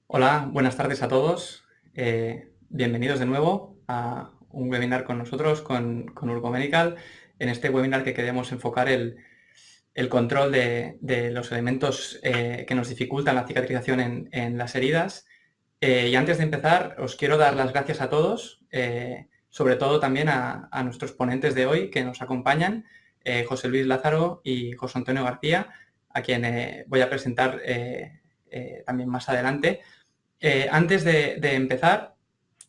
Hola, buenas tardes a todos. Bienvenidos de nuevo a un webinar con nosotros, con Urgo Medical. En este webinar que queremos enfocar el control de los elementos que nos dificultan la cicatrización en las heridas. Y antes de empezar, os quiero dar las gracias a todos, sobre todo también a nuestros ponentes de hoy que nos acompañan, José Luis Lázaro y José Antonio García, a quien voy a presentar también más adelante. Antes de empezar,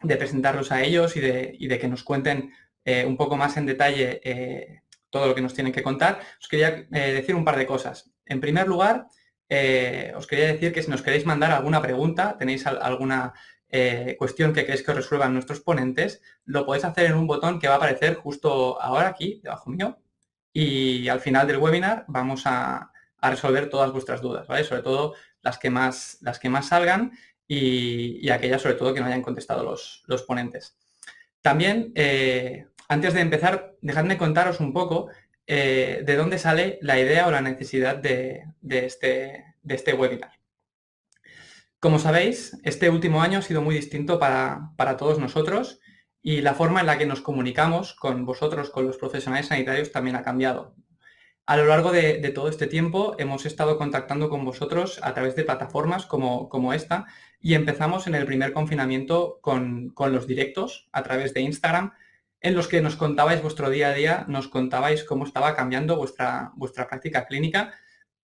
de presentarlos a ellos y de que nos cuenten un poco más en detalle todo lo que nos tienen que contar, os quería decir un par de cosas. En primer lugar, os quería decir que si nos queréis mandar alguna pregunta, tenéis alguna cuestión que queréis que os resuelvan nuestros ponentes, lo podéis hacer en un botón que va a aparecer justo ahora aquí, debajo mío, y al final del webinar vamos a resolver todas vuestras dudas, ¿vale? Sobre todo las que más salgan y aquellas sobre todo que no hayan contestado los ponentes. También, antes de empezar, dejadme contaros un poco de dónde sale la idea o la necesidad de este webinar. Como sabéis, este último año ha sido muy distinto para todos nosotros y la forma en la que nos comunicamos con vosotros, con los profesionales sanitarios, también ha cambiado. A lo largo de todo este tiempo hemos estado contactando con vosotros a través de plataformas como esta y empezamos en el primer confinamiento con los directos a través de Instagram, en los que nos contabais vuestro día a día, nos contabais cómo estaba cambiando vuestra práctica clínica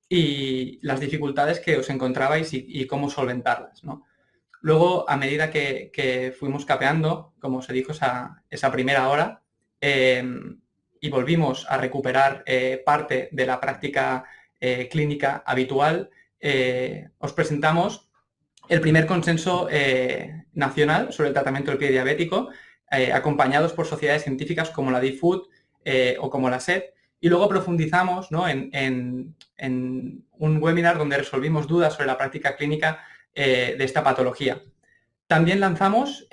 y las dificultades que os encontrabais y cómo solventarlas, ¿no? Luego, a medida que fuimos capeando, como se dijo, esa primera hora, y volvimos a recuperar parte de la práctica clínica habitual, os presentamos el primer consenso nacional sobre el tratamiento del pie diabético, acompañados por sociedades científicas como la DIFUT o como la SED, y luego profundizamos, ¿no?, en un webinar donde resolvimos dudas sobre la práctica clínica de esta patología. También lanzamos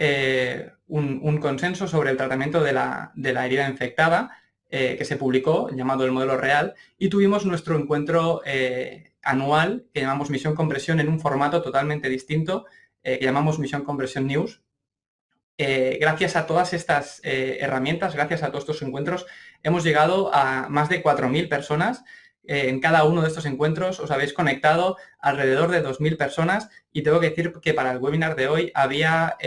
un consenso sobre el tratamiento de la herida infectada que se publicó, llamado el modelo real, y tuvimos nuestro encuentro anual que llamamos Misión Compresión en un formato totalmente distinto que llamamos Misión Compresión News. Gracias a todas estas herramientas, gracias a todos estos encuentros, hemos llegado a más de 4.000 personas. En cada uno de estos encuentros os habéis conectado alrededor de 2.000 personas y tengo que decir que para el webinar de hoy había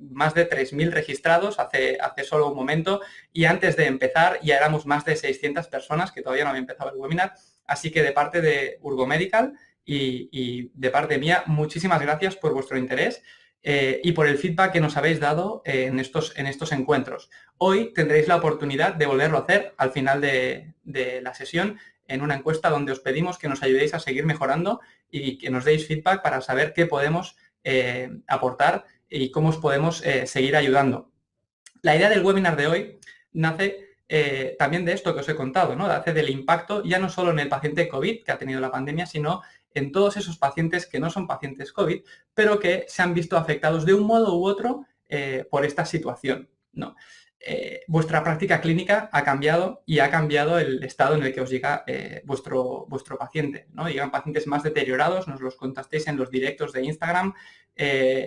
más de 3.000 registrados hace solo un momento y antes de empezar ya éramos más de 600 personas que todavía no había empezado el webinar. Así que de parte de Urgo Medical y de parte mía, muchísimas gracias por vuestro interés. Y por el feedback que nos habéis dado en estos encuentros. Hoy tendréis la oportunidad de volverlo a hacer al final de la sesión en una encuesta donde os pedimos que nos ayudéis a seguir mejorando y que nos deis feedback para saber qué podemos aportar y cómo os podemos seguir ayudando. La idea del webinar de hoy nace también de esto que os he contado, ¿no? Nace del impacto ya no solo en el paciente COVID que ha tenido la pandemia, sino en todos esos pacientes que no son pacientes COVID, pero que se han visto afectados de un modo u otro por esta situación, ¿no? Vuestra práctica clínica ha cambiado y ha cambiado el estado en el que os llega vuestro paciente, ¿no? Llegan pacientes más deteriorados, nos los contasteis en los directos de Instagram,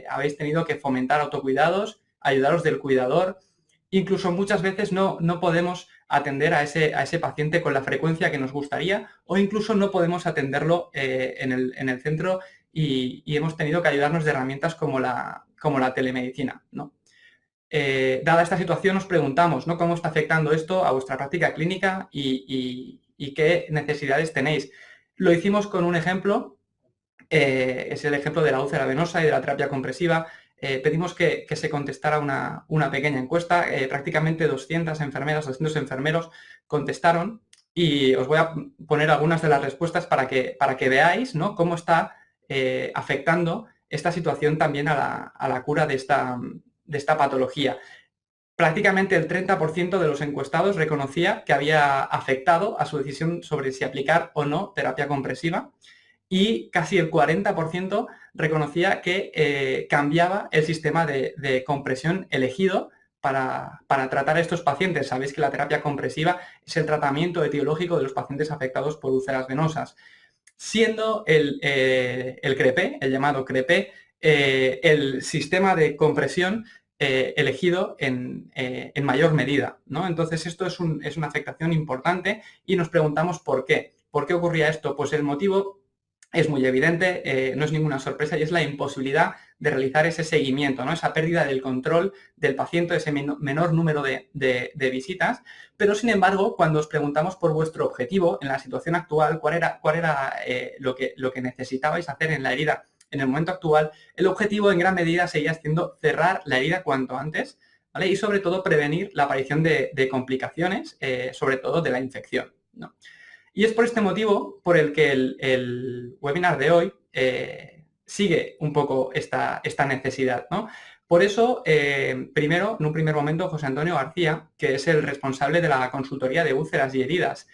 habéis tenido que fomentar autocuidados, ayudaros del cuidador. Incluso muchas veces no podemos atender a ese paciente con la frecuencia que nos gustaría o incluso no podemos atenderlo en el centro y hemos tenido que ayudarnos de herramientas como la telemedicina, ¿no? Dada esta situación nos preguntamos, ¿no?, cómo está afectando esto a vuestra práctica clínica y qué necesidades tenéis. Lo hicimos con un ejemplo, es el ejemplo de la úlcera venosa y de la terapia compresiva. Pedimos que se contestara una pequeña encuesta, prácticamente 200 enfermeras, 200 enfermeros contestaron y os voy a poner algunas de las respuestas para que veáis, ¿no?, cómo está afectando esta situación también a la cura de esta patología. Prácticamente el 30% de los encuestados reconocía que había afectado a su decisión sobre si aplicar o no terapia compresiva y casi el 40% reconocía que cambiaba el sistema de compresión elegido para tratar a estos pacientes. Sabéis que la terapia compresiva es el tratamiento etiológico de los pacientes afectados por úlceras venosas, siendo el CREPE, el llamado CREPE, el sistema de compresión elegido en mayor medida, ¿no? Entonces esto es una afectación importante y nos preguntamos por qué. ¿Por qué ocurría esto? Pues el motivo es muy evidente, no es ninguna sorpresa, y es la imposibilidad de realizar ese seguimiento, ¿no? Esa pérdida del control del paciente, ese menor número de visitas. Pero, sin embargo, cuando os preguntamos por vuestro objetivo en la situación actual, cuál era lo que necesitabais hacer en la herida en el momento actual, el objetivo en gran medida seguía siendo cerrar la herida cuanto antes, ¿vale? Y sobre todo prevenir la aparición de complicaciones, sobre todo de la infección, ¿no? Y es por este motivo por el que el webinar de hoy sigue un poco esta necesidad, ¿no? Por eso, primero, en un primer momento, José Antonio García, que es el responsable de la consultoría de úlceras y heridas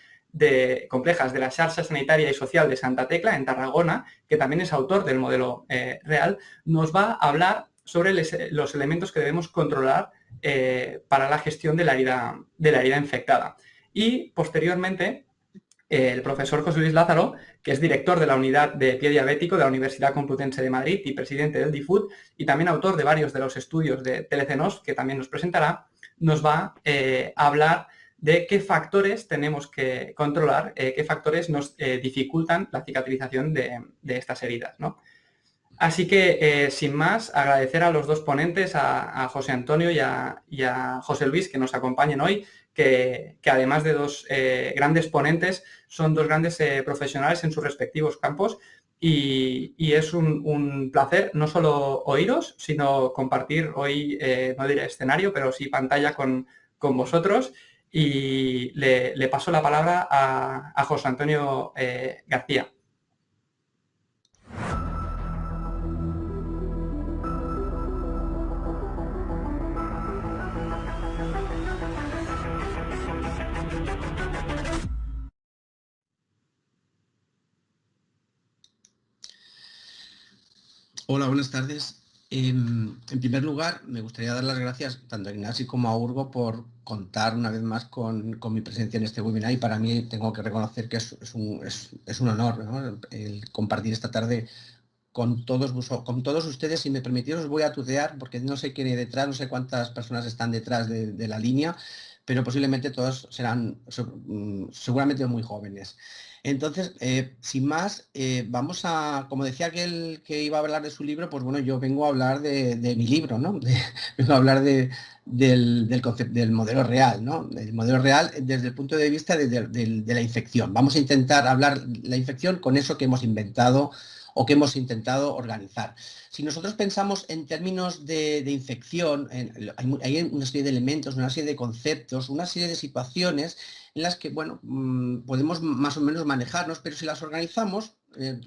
complejas de la Xarxa Sanitaria y Social de Santa Tecla, en Tarragona, que también es autor del modelo real, nos va a hablar sobre los elementos que debemos controlar para la gestión de la herida infectada. Y, posteriormente, el profesor José Luis Lázaro, que es director de la unidad de pie diabético de la Universidad Complutense de Madrid y presidente del DIFUT, y también autor de varios de los estudios de Telecenos, que también nos presentará, nos va a hablar de qué factores tenemos que controlar, qué factores nos dificultan la cicatrización de estas heridas, ¿no? Así que, sin más, agradecer a los dos ponentes, a José Antonio y a José Luis, que nos acompañen hoy, que además de dos grandes ponentes, son dos grandes profesionales en sus respectivos campos, y es un placer no solo oíros, sino compartir hoy, no diré escenario, pero sí pantalla con vosotros. Y le paso la palabra a José Antonio García. Hola, buenas tardes. En primer lugar, me gustaría dar las gracias tanto a Ignacio como a Urgo por contar una vez más con mi presencia en este webinar, y para mí tengo que reconocer que es un honor, ¿no?, el compartir esta tarde con todos ustedes. Si me permitís, os voy a tutear porque no sé quién hay detrás, no sé cuántas personas están detrás de la línea, pero posiblemente todos serán seguramente muy jóvenes. Entonces, sin más, vamos a, como decía aquel que iba a hablar de su libro, pues bueno, yo vengo a hablar de mi libro, ¿no? Vengo a hablar del modelo real, ¿no? El modelo real desde el punto de vista de la infección. Vamos a intentar hablar la infección con eso que hemos inventado o que hemos intentado organizar. Si nosotros pensamos en términos de infección, hay una serie de elementos, una serie de conceptos, una serie de situaciones en las que, bueno, podemos más o menos manejarnos, pero si las organizamos,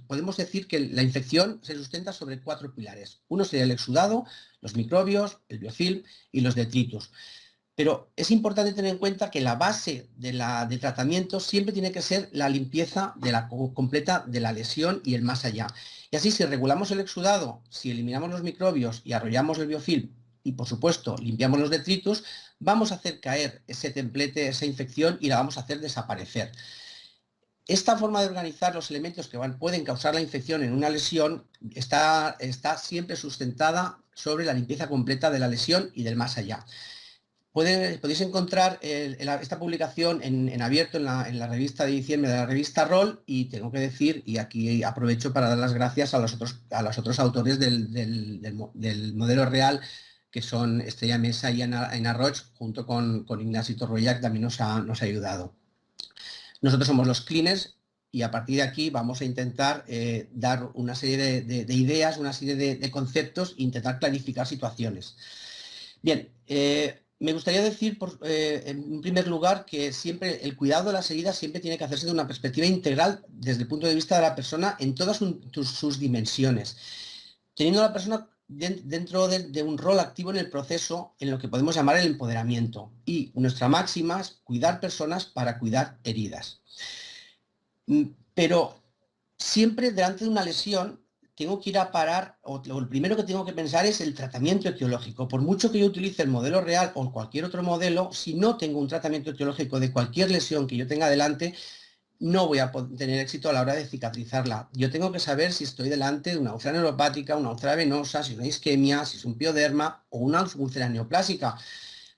podemos decir que la infección se sustenta sobre 4 pilares. Uno sería el exudado, los microbios, el biofilm y los detritus. Pero es importante tener en cuenta que la base de tratamiento siempre tiene que ser la limpieza completa de la lesión y el más allá. Y así, si regulamos el exudado, si eliminamos los microbios y arrollamos el biofilm y, por supuesto, limpiamos los detritus, vamos a hacer caer ese templete, esa infección, y la vamos a hacer desaparecer. Esta forma de organizar los elementos que pueden causar la infección en una lesión está siempre sustentada sobre la limpieza completa de la lesión y del más allá. Podéis encontrar esta publicación en abierto en la revista de diciembre de la revista Roll, y tengo que decir, y aquí aprovecho para dar las gracias a los otros autores del modelo real, que son Estrella Mesa y Ana Roig, junto con Ignacio Torroella, que también nos ha ayudado. Nosotros somos los cleaners, y a partir de aquí vamos a intentar dar una serie de ideas, una serie de conceptos, e intentar clarificar situaciones. Bien, me gustaría decir, en primer lugar, que siempre el cuidado de las heridas siempre tiene que hacerse de una perspectiva integral desde el punto de vista de la persona en todas sus dimensiones, teniendo a la persona dentro de un rol activo en el proceso, en lo que podemos llamar el empoderamiento. Y nuestra máxima es cuidar personas para cuidar heridas. Pero siempre delante de una lesión tengo que ir a parar, o lo primero que tengo que pensar es el tratamiento etiológico. Por mucho que yo utilice el modelo real o cualquier otro modelo, si no tengo un tratamiento etiológico de cualquier lesión que yo tenga delante, no voy a tener éxito a la hora de cicatrizarla. Yo tengo que saber si estoy delante de una úlcera neuropática, una úlcera venosa, si es una isquemia, si es un pioderma o una úlcera neoplásica.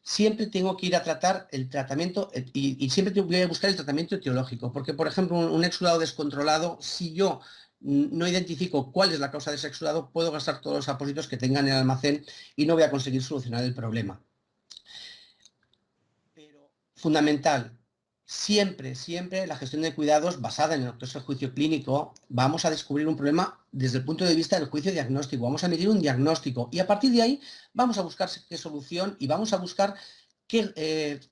Siempre tengo que ir a tratar el tratamiento y siempre voy a buscar el tratamiento etiológico, porque por ejemplo un exudado descontrolado, si yo no identifico cuál es la causa de ese exudado, puedo gastar todos los apósitos que tenga en el almacén y no voy a conseguir solucionar el problema. Pero fundamental, siempre la gestión de cuidados basada en lo que es el juicio clínico, vamos a descubrir un problema desde el punto de vista del juicio diagnóstico, vamos a emitir un diagnóstico y a partir de ahí vamos a buscar qué solución y vamos a buscar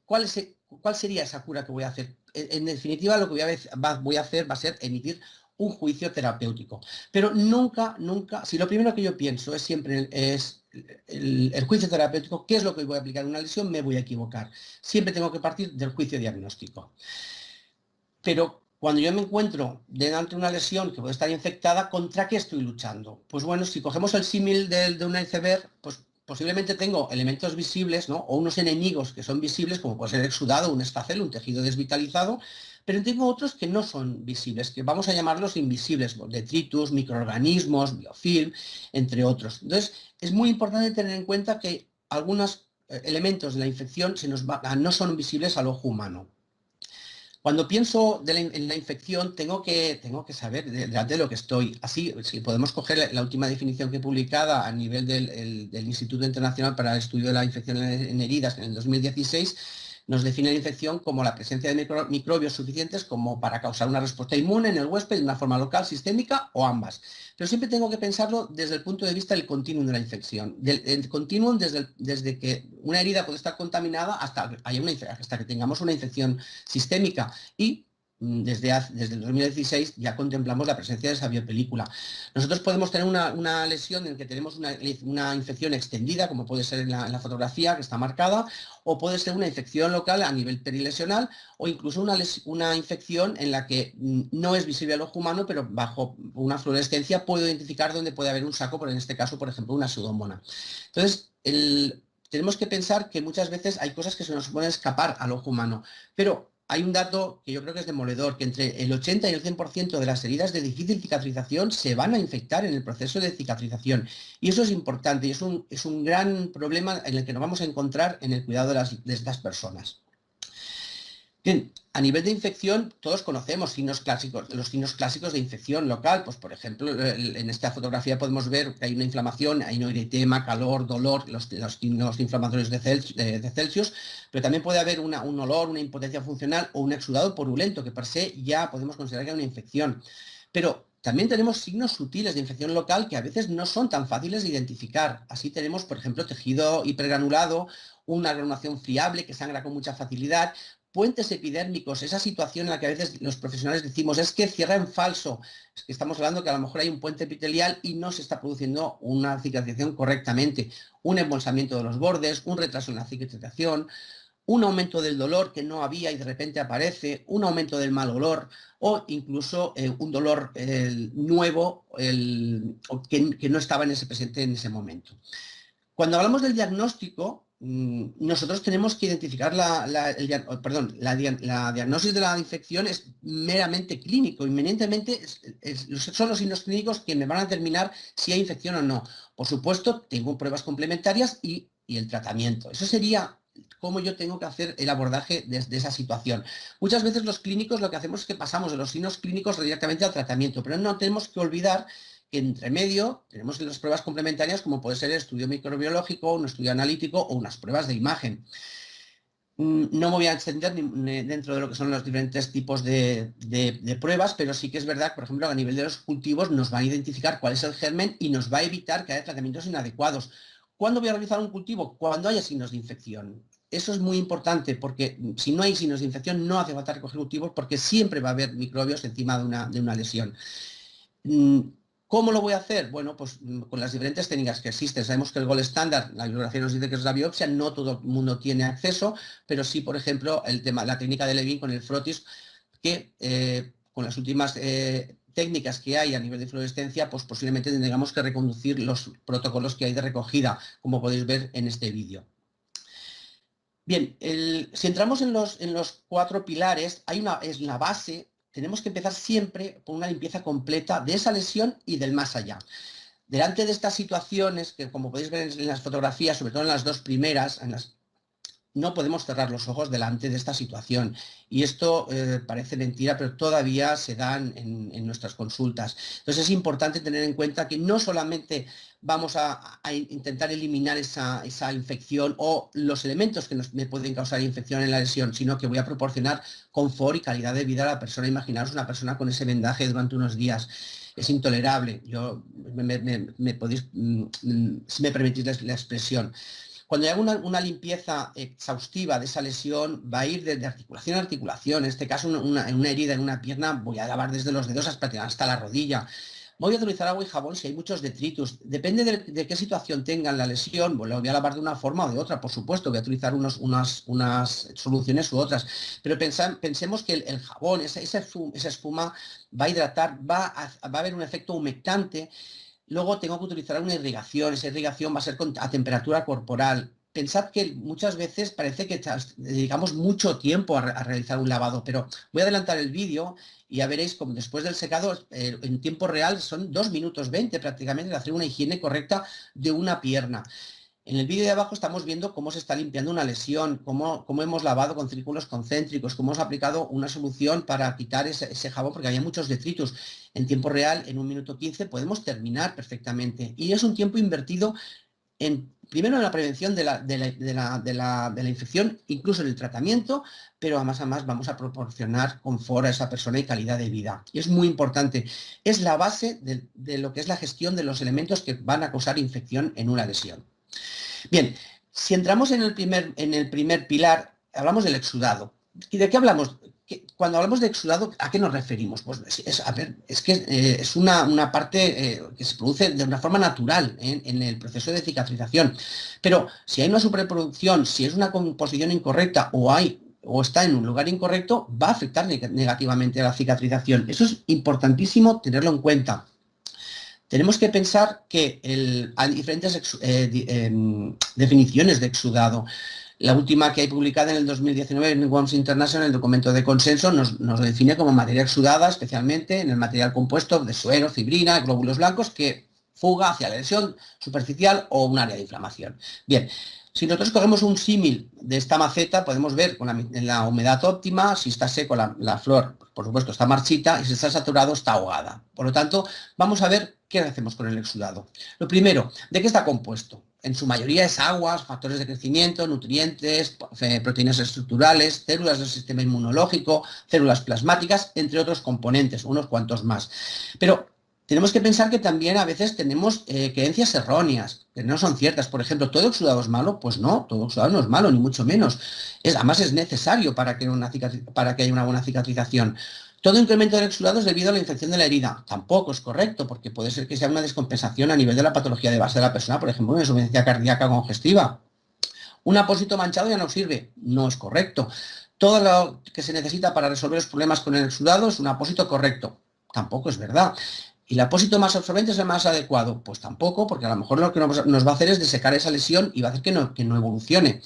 cuál sería esa cura que voy a hacer. En definitiva, lo que voy a hacer va a ser emitir un juicio terapéutico. Pero nunca, si lo primero que yo pienso es siempre el juicio terapéutico, qué es lo que voy a aplicar en una lesión, me voy a equivocar. Siempre tengo que partir del juicio diagnóstico. Pero cuando yo me encuentro delante de una lesión que puede estar infectada, ¿contra qué estoy luchando? Pues bueno, si cogemos el símil de un iceberg, pues posiblemente tengo elementos visibles, ¿no? O unos enemigos que son visibles, como puede ser el exudado, un estacel, un tejido desvitalizado, pero tengo otros que no son visibles, que vamos a llamarlos invisibles, detritus, microorganismos, biofilm, entre otros. Entonces, es muy importante tener en cuenta que algunos elementos de la infección no son visibles al ojo humano. Cuando pienso en la infección, tengo que saber delante de lo que estoy. Así, si podemos coger la última definición que he publicada a nivel del Instituto Internacional para el Estudio de la Infección en Heridas en el 2016, nos define la infección como la presencia de microbios suficientes como para causar una respuesta inmune en el huésped de una forma local, sistémica o ambas. Pero siempre tengo que pensarlo desde el punto de vista del continuum de la infección. El continuum desde que una herida puede estar contaminada hasta que tengamos una infección sistémica y desde el 2016 ya contemplamos la presencia de esa biopelícula. Nosotros podemos tener una lesión en la que tenemos una infección extendida, como puede ser en la fotografía que está marcada, o puede ser una infección local a nivel perilesional, o incluso una infección en la que no es visible al ojo humano, pero bajo una fluorescencia puedo identificar dónde puede haber un saco, pero en este caso, por ejemplo, una pseudomonas. Entonces, tenemos que pensar que muchas veces hay cosas que se nos pueden escapar al ojo humano, pero hay un dato que yo creo que es demoledor, que entre el 80 y el 100% de las heridas de difícil cicatrización se van a infectar en el proceso de cicatrización. Y eso es importante y es un gran problema en el que nos vamos a encontrar en el cuidado de estas personas. Bien, a nivel de infección, todos conocemos los signos clásicos de infección local. Pues, por ejemplo, en esta fotografía podemos ver que hay una inflamación, hay un eritema, calor, dolor, los signos inflamatorios de Celsius, pero también puede haber un olor, una impotencia funcional o un exudado purulento, que per se ya podemos considerar que hay una infección. Pero también tenemos signos sutiles de infección local que a veces no son tan fáciles de identificar. Así tenemos, por ejemplo, tejido hipergranulado, una granulación friable que sangra con mucha facilidad, puentes epidérmicos, esa situación en la que a veces los profesionales decimos es que cierra en falso, es que estamos hablando que a lo mejor hay un puente epitelial y no se está produciendo una cicatrización correctamente, un embolsamiento de los bordes, un retraso en la cicatrización, un aumento del dolor que no había y de repente aparece, un aumento del mal olor o incluso un dolor nuevo que no estaba presente en ese momento. Cuando hablamos del diagnóstico, nosotros tenemos que identificar la diagnosis de la infección es meramente clínico, inminentemente son los signos clínicos que me van a determinar si hay infección o no. Por supuesto, tengo pruebas complementarias y el tratamiento. Eso sería cómo yo tengo que hacer el abordaje de esa situación. Muchas veces los clínicos lo que hacemos es que pasamos de los signos clínicos directamente al tratamiento, pero no tenemos que olvidar que entre medio tenemos las pruebas complementarias como puede ser el estudio microbiológico, un estudio analítico o unas pruebas de imagen. No me voy a extender dentro de lo que son los diferentes tipos de pruebas, pero sí que es verdad que, por ejemplo, a nivel de los cultivos nos va a identificar cuál es el germen y nos va a evitar que haya tratamientos inadecuados. ¿Cuándo voy a realizar un cultivo? Cuando haya signos de infección. Eso es muy importante porque si no hay signos de infección no hace falta recoger cultivos porque siempre va a haber microbios encima de una lesión. ¿Cómo lo voy a hacer? Bueno, pues con las diferentes técnicas que existen. Sabemos que el gold estándar, la bibliografía nos dice que es la biopsia, no todo el mundo tiene acceso, pero sí, por ejemplo, la técnica de Levin con el frotis, que con las últimas técnicas que hay a nivel de fluorescencia, pues posiblemente tengamos que reconducir los protocolos que hay de recogida, como podéis ver en este vídeo. Bien, si entramos en los 4 pilares, es la base. Tenemos que empezar siempre por una limpieza completa de esa lesión y del más allá. Delante de estas situaciones, que como podéis ver en las fotografías, sobre todo en las 2 primeras, no podemos cerrar los ojos delante de esta situación. Y esto parece mentira, pero todavía se dan en nuestras consultas. Entonces es importante tener en cuenta que no solamente vamos a intentar eliminar esa infección o los elementos que me pueden causar infección en la lesión, sino que voy a proporcionar confort y calidad de vida a la persona. Imaginaros una persona con ese vendaje durante unos días. Es intolerable. Si me permitís la expresión. Cuando hago una limpieza exhaustiva de esa lesión, va a ir desde articulación a articulación. En este caso, una herida en una pierna, voy a lavar desde los dedos hasta la rodilla. Voy a utilizar agua y jabón si hay muchos detritus. Depende de qué situación tengan la lesión, pues lo voy a lavar de una forma o de otra, por supuesto. Voy a utilizar unas soluciones u otras. Pero pensemos que el jabón, esa espuma, va a hidratar, va a haber un efecto humectante. Luego tengo que utilizar una irrigación. Esa irrigación va a ser a temperatura corporal. Pensad que muchas veces parece que dedicamos mucho tiempo a realizar un lavado, pero voy a adelantar el vídeo y ya veréis como después del secado, en tiempo real, son 2 minutos 20 prácticamente de hacer una higiene correcta de una pierna. En el vídeo de abajo estamos viendo cómo se está limpiando una lesión, cómo hemos lavado con círculos concéntricos, cómo hemos aplicado una solución para quitar ese jabón, porque había muchos detritus. En tiempo real, en 1 minuto 15, podemos terminar perfectamente. Y es un tiempo invertido primero en la prevención de la infección, incluso en el tratamiento, pero además vamos a proporcionar confort a esa persona y calidad de vida. Y es muy importante. Es la base de lo que es la gestión de los elementos que van a causar infección en una lesión. Bien, si entramos en el primer pilar, hablamos del exudado. ¿Y de qué hablamos? Cuando hablamos de exudado, ¿a qué nos referimos? Pues es una parte que se produce de una forma natural en el proceso de cicatrización. Pero si hay una superproducción, si es una composición incorrecta o está en un lugar incorrecto, va a afectar negativamente a la cicatrización. Eso es importantísimo tenerlo en cuenta. Tenemos que pensar que hay diferentes definiciones de exudado. La última que hay publicada en el 2019 en WOMS International, el documento de consenso, nos lo define como materia exudada, especialmente en el material compuesto de suero, fibrina, glóbulos blancos, que fuga hacia la lesión superficial o un área de inflamación. Bien, si nosotros cogemos un símil de esta maceta, podemos ver en la humedad óptima, si está seco la flor, por supuesto, está marchita, y si está saturado, está ahogada. Por lo tanto, vamos a ver qué hacemos con el exudado. Lo primero, ¿de qué está compuesto? En su mayoría es aguas, factores de crecimiento, nutrientes, proteínas estructurales, células del sistema inmunológico, células plasmáticas, entre otros componentes, unos cuantos más. Pero tenemos que pensar que también a veces tenemos creencias erróneas, que no son ciertas. Por ejemplo, ¿todo exudado es malo? Pues no, todo exudado no es malo, ni mucho menos. Además es necesario para que haya una buena cicatrización. Todo incremento del exudado es debido a la infección de la herida. Tampoco es correcto, porque puede ser que sea una descompensación a nivel de la patología de base de la persona, por ejemplo, una insuficiencia cardíaca congestiva. Un apósito manchado ya no sirve. No es correcto. Todo lo que se necesita para resolver los problemas con el exudado es un apósito correcto. Tampoco es verdad. ¿Y el apósito más absorbente es el más adecuado? Pues tampoco, porque a lo mejor lo que nos va a hacer es desecar esa lesión y va a hacer que no evolucione.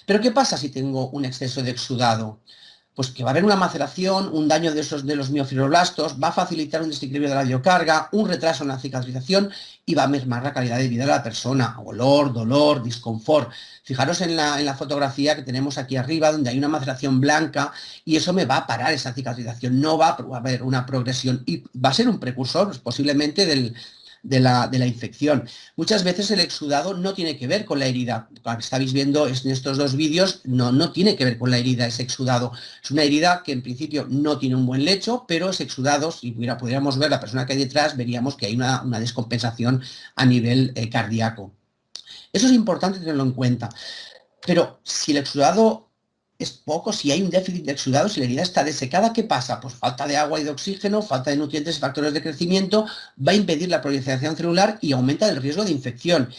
Pero ¿qué pasa si tengo un exceso de exudado? Pues que va a haber una maceración, un daño de los miofibroblastos, va a facilitar un desequilibrio de la biocarga, un retraso en la cicatrización y va a mermar la calidad de vida de la persona. Olor, dolor, disconfort. Fijaros en la fotografía que tenemos aquí arriba, donde hay una maceración blanca y eso me va a parar esa cicatrización. No va a haber una progresión y va a ser un precursor, pues, posiblemente de la infección. Muchas veces el exudado no tiene que ver con la herida. Lo que estáis viendo en estos 2 vídeos no tiene que ver con la herida, ese exudado. Es una herida que en principio no tiene un buen lecho, pero ese exudado, si pudiéramos ver la persona que hay detrás, veríamos que hay una descompensación a nivel cardíaco. Eso es importante tenerlo en cuenta. Pero si el exudado es poco, si hay un déficit de exudado, si la herida está desecada, ¿qué pasa? Pues falta de agua y de oxígeno, falta de nutrientes y factores de crecimiento, va a impedir la proliferación celular y aumenta el riesgo de infección.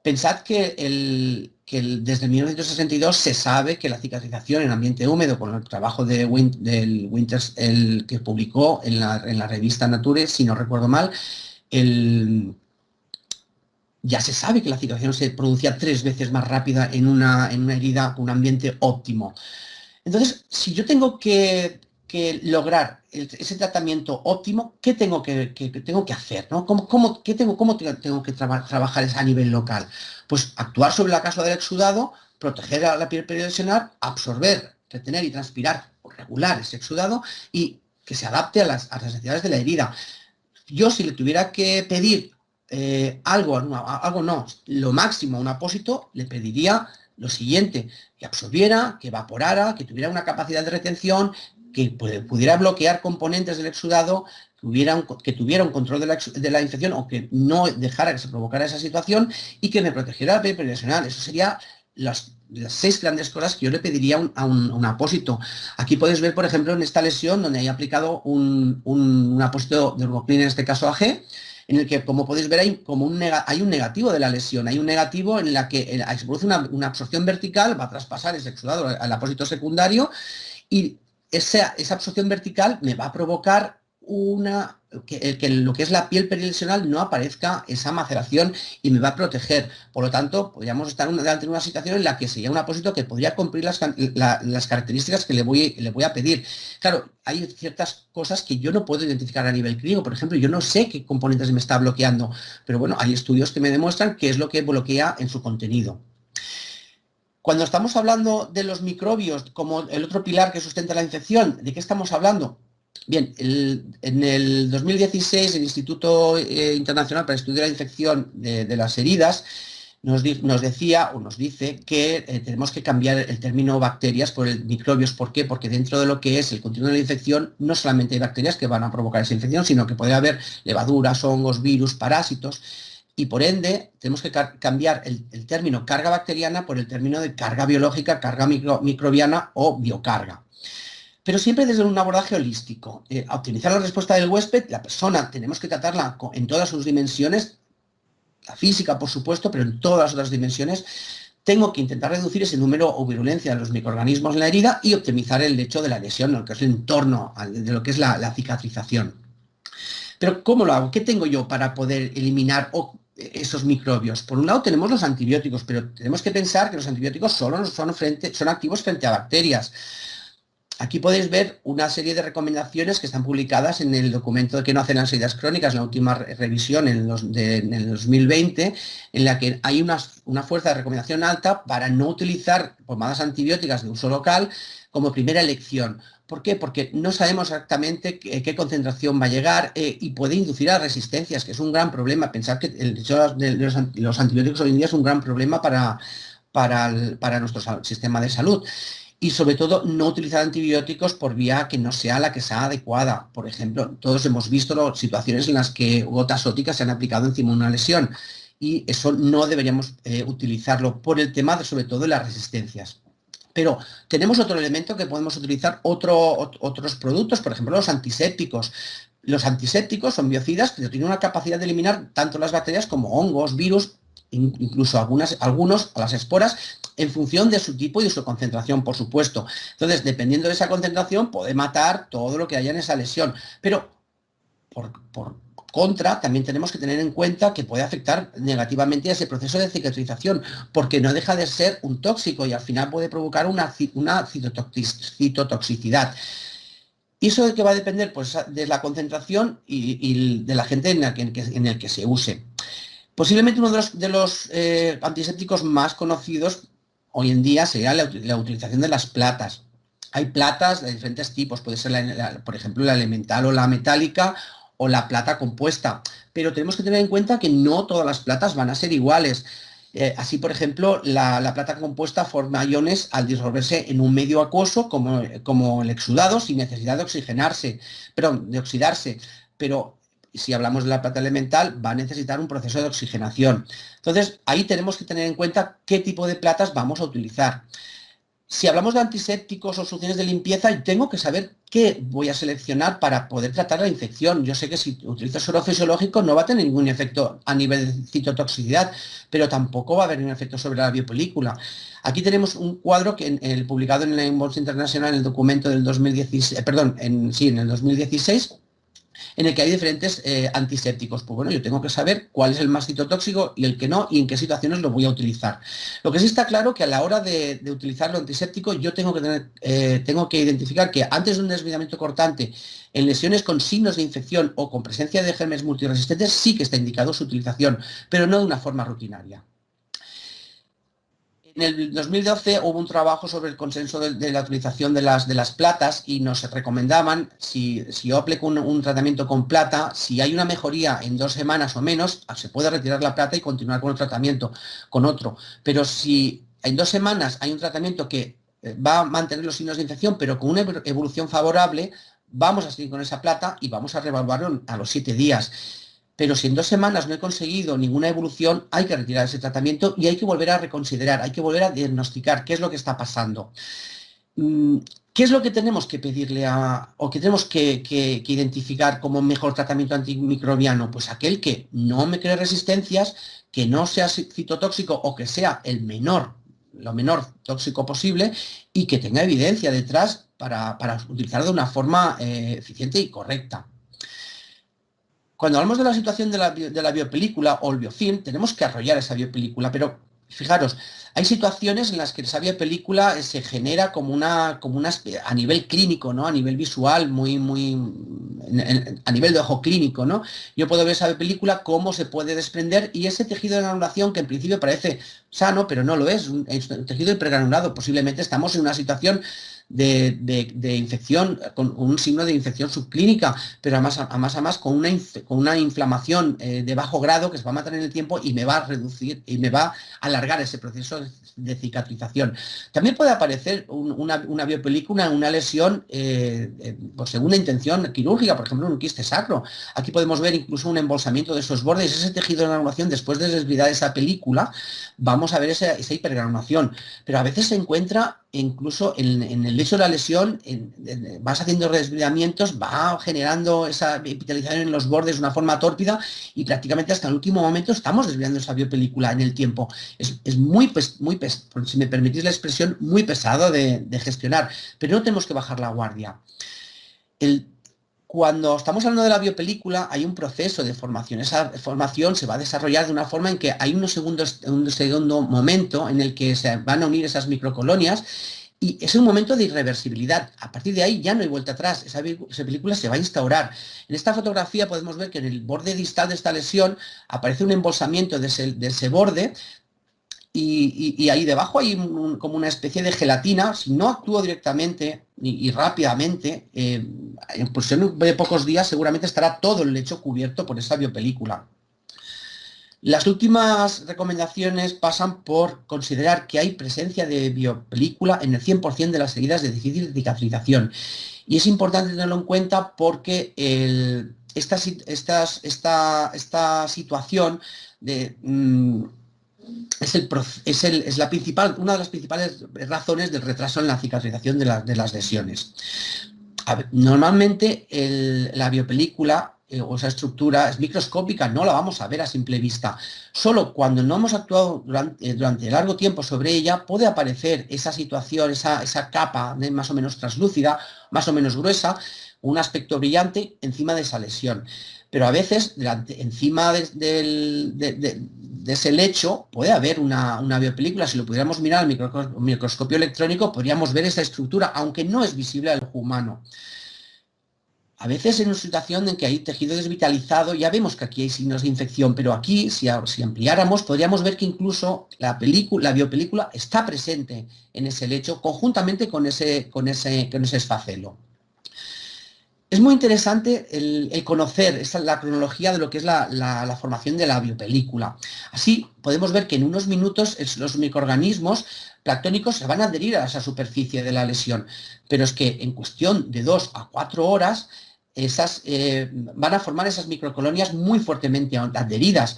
Pensad que desde 1962 se sabe que la cicatrización en ambiente húmedo, con el trabajo del Winters, el que publicó en la revista Nature, si no recuerdo mal, ya se sabe que la cicatrización se producía 3 veces más rápida en una herida con un ambiente óptimo. Entonces, si yo tengo que lograr ese tratamiento óptimo, ¿qué tengo que hacer? ¿No? ¿Cómo tengo que trabajar a nivel local? Pues actuar sobre la causa del exudado, proteger a la piel periodecional, absorber, retener y transpirar o regular ese exudado y que se adapte a las necesidades de la herida. Yo, si le tuviera que pedir lo máximo a un apósito, le pediría lo siguiente: que absorbiera, que evaporara, que tuviera una capacidad de retención, que pudiera bloquear componentes del exudado, que tuviera un control de la infección o que no dejara que se provocara esa situación y que me protegiera la piel periodecional. Eso sería las 6 grandes cosas que yo le pediría a un apósito. Aquí podéis ver, por ejemplo, en esta lesión donde hay aplicado un apósito de Urgoclean, en este caso AG, en el que, como podéis ver, hay un negativo de la lesión, hay un negativo en la que se produce una absorción vertical, va a traspasar ese exudado al apósito secundario y esa absorción vertical me va a provocar que lo que es la piel perilesional no aparezca esa maceración y me va a proteger. Por lo tanto, podríamos estar delante de una situación en la que sería un apósito que podría cumplir las características que le voy a pedir. Claro, hay ciertas cosas que yo no puedo identificar a nivel clínico. Por ejemplo, yo no sé qué componentes me está bloqueando, pero bueno, hay estudios que me demuestran qué es lo que bloquea en su contenido. Cuando estamos hablando de los microbios como el otro pilar que sustenta la infección, ¿de qué estamos hablando? Bien, en el 2016 el Instituto Internacional para el Estudio de la Infección de las Heridas nos dice que tenemos que cambiar el término bacterias por el microbios. ¿Por qué? Porque dentro de lo que es el continuum de la infección no solamente hay bacterias que van a provocar esa infección, sino que puede haber levaduras, hongos, virus, parásitos. Y por ende, tenemos que cambiar el término carga bacteriana por el término de carga biológica, carga microbiana o biocarga. Pero siempre desde un abordaje holístico. A optimizar la respuesta del huésped, la persona tenemos que tratarla en todas sus dimensiones, la física, por supuesto, pero en todas las otras dimensiones. Tengo que intentar reducir ese número o virulencia de los microorganismos en la herida y optimizar el hecho de la lesión, lo que es el entorno de lo que es la cicatrización. Pero ¿cómo lo hago? ¿Qué tengo yo para poder eliminar esos microbios? Por un lado tenemos los antibióticos, pero tenemos que pensar que los antibióticos solo son activos frente a bacterias. Aquí podéis ver una serie de recomendaciones que están publicadas en el documento de que no hacen las heridas crónicas, la última revisión en el 2020, en la que hay una fuerza de recomendación alta para no utilizar pomadas antibióticas de uso local como primera elección. ¿Por qué? Porque no sabemos exactamente qué concentración va a llegar y puede inducir a resistencias, que es un gran problema. Pensar que los antibióticos hoy en día es un gran problema para nuestro sistema de salud. Y sobre todo no utilizar antibióticos por vía que no sea la que sea adecuada. Por ejemplo, todos hemos visto situaciones en las que gotas óticas se han aplicado encima de una lesión y eso no deberíamos utilizarlo por el tema sobre todo de las resistencias. Pero tenemos otro elemento que podemos utilizar, otros productos, por ejemplo los antisépticos. Los antisépticos son biocidas que tienen una capacidad de eliminar tanto las bacterias como hongos, virus, incluso algunos a las esporas, en función de su tipo y de su concentración, por supuesto. Entonces, dependiendo de esa concentración, puede matar todo lo que haya en esa lesión. Pero, por contra, también tenemos que tener en cuenta que puede afectar negativamente a ese proceso de cicatrización, porque no deja de ser un tóxico y al final puede provocar una citotoxicidad. ¿Y eso de qué va a depender? Pues de la concentración y de la gente en el que se use. Posiblemente uno de los antisépticos más conocidos hoy en día sería la utilización de las platas. Hay platas de diferentes tipos, puede ser, por ejemplo, la elemental o la metálica o la plata compuesta, pero tenemos que tener en cuenta que no todas las platas van a ser iguales. Así, por ejemplo, la plata compuesta forma iones al disolverse en un medio acuoso como el exudado sin necesidad de oxidarse, pero si hablamos de la plata elemental, va a necesitar un proceso de oxigenación. Entonces, ahí tenemos que tener en cuenta qué tipo de platas vamos a utilizar. Si hablamos de antisépticos o soluciones de limpieza, tengo que saber qué voy a seleccionar para poder tratar la infección. Yo sé que si utilizo suero fisiológico no va a tener ningún efecto a nivel de citotoxicidad, pero tampoco va a haber un efecto sobre la biopelícula. Aquí tenemos un cuadro que publicado en la Bolsa Internacional en el documento del 2016, en el 2016, en el que hay diferentes antisépticos. Pues bueno, yo tengo que saber cuál es el más citotóxico y el que no, y en qué situaciones lo voy a utilizar. Lo que sí está claro que a la hora de utilizar lo antiséptico, yo tengo que identificar que antes de un desbridamiento cortante, en lesiones con signos de infección o con presencia de gérmenes multiresistentes, sí que está indicado su utilización, pero no de una forma rutinaria. En el 2012 hubo un trabajo sobre el consenso de la utilización de las platas y nos recomendaban, si yo aplico un tratamiento con plata, si hay una mejoría en 2 semanas o menos, se puede retirar la plata y continuar con el tratamiento con otro. Pero si en 2 semanas hay un tratamiento que va a mantener los signos de infección, pero con una evolución favorable, vamos a seguir con esa plata y vamos a reevaluarlo a los 7 días. Pero si en 2 semanas no he conseguido ninguna evolución, hay que retirar ese tratamiento y hay que volver a reconsiderar, hay que volver a diagnosticar qué es lo que está pasando. ¿Qué es lo que tenemos que pedirle o que tenemos que identificar como mejor tratamiento antimicrobiano? Pues aquel que no me cree resistencias, que no sea citotóxico o que sea lo menor tóxico posible y que tenga evidencia detrás para utilizarlo de una forma eficiente y correcta. Cuando hablamos de la situación de la biopelícula o el biofilm, tenemos que arrollar esa biopelícula, pero fijaros, hay situaciones en las que esa biopelícula se genera como una a nivel clínico, ¿no? A nivel visual, a nivel de ojo clínico, ¿no? Yo puedo ver esa biopelícula, cómo se puede desprender, y ese tejido de granulación que en principio parece sano, pero no lo es un tejido hipergranulado. Posiblemente estamos en una situación de infección, con un signo de infección subclínica, pero además con una inflamación de bajo grado que se va a matar en el tiempo y me va a reducir y me va a alargar ese proceso de cicatrización. También puede aparecer una biopelícula, una lesión por segunda intención quirúrgica, por ejemplo, un quiste sacro. Aquí podemos ver incluso un embolsamiento de esos bordes, ese tejido de granulación. Después de desbridar esa película, vamos a ver esa hipergranulación, pero a veces se encuentra incluso en el lecho de la lesión, vas haciendo desbridamientos, va generando esa epitelización en los bordes de una forma tórpida y prácticamente hasta el último momento estamos desviando esa biopelícula en el tiempo. Es muy, si me permitís la expresión, muy pesado de gestionar, pero no tenemos que bajar la guardia. Cuando estamos hablando de la biopelícula hay un proceso de formación. Esa formación se va a desarrollar de una forma en que hay un segundo momento en el que se van a unir esas microcolonias y es un momento de irreversibilidad. A partir de ahí ya no hay vuelta atrás. Esa película se va a instaurar. En esta fotografía podemos ver que en el borde distal de esta lesión aparece un embolsamiento de ese borde. Y ahí debajo hay como una especie de gelatina. Si no actúo directamente y rápidamente, en cuestión de pocos días seguramente estará todo el lecho cubierto por esa biopelícula. Las últimas recomendaciones pasan por considerar que hay presencia de biopelícula en el 100% de las heridas de difícil cicatrización. Y es importante tenerlo en cuenta porque esta situación de... es una de las principales razones del retraso en la cicatrización de las lesiones. Normalmente la biopelícula o esa estructura es microscópica, no la vamos a ver a simple vista. Solo cuando no hemos actuado durante largo tiempo sobre ella puede aparecer esa situación, esa capa más o menos translúcida, más o menos gruesa, un aspecto brillante encima de esa lesión. Pero a veces, encima de ese lecho, puede haber una biopelícula. Si lo pudiéramos mirar al microscopio electrónico, podríamos ver esa estructura, aunque no es visible al ojo humano. A veces en una situación en que hay tejido desvitalizado, ya vemos que aquí hay signos de infección, pero aquí, si ampliáramos, podríamos ver que incluso la biopelícula está presente en ese lecho, conjuntamente con ese esfacelo. Es muy interesante el conocer la cronología de lo que es la formación de la biopelícula. Así podemos ver que en unos minutos los microorganismos planctónicos se van a adherir a esa superficie de la lesión, pero es que en cuestión de 2 a 4 horas van a formar esas microcolonias muy fuertemente adheridas.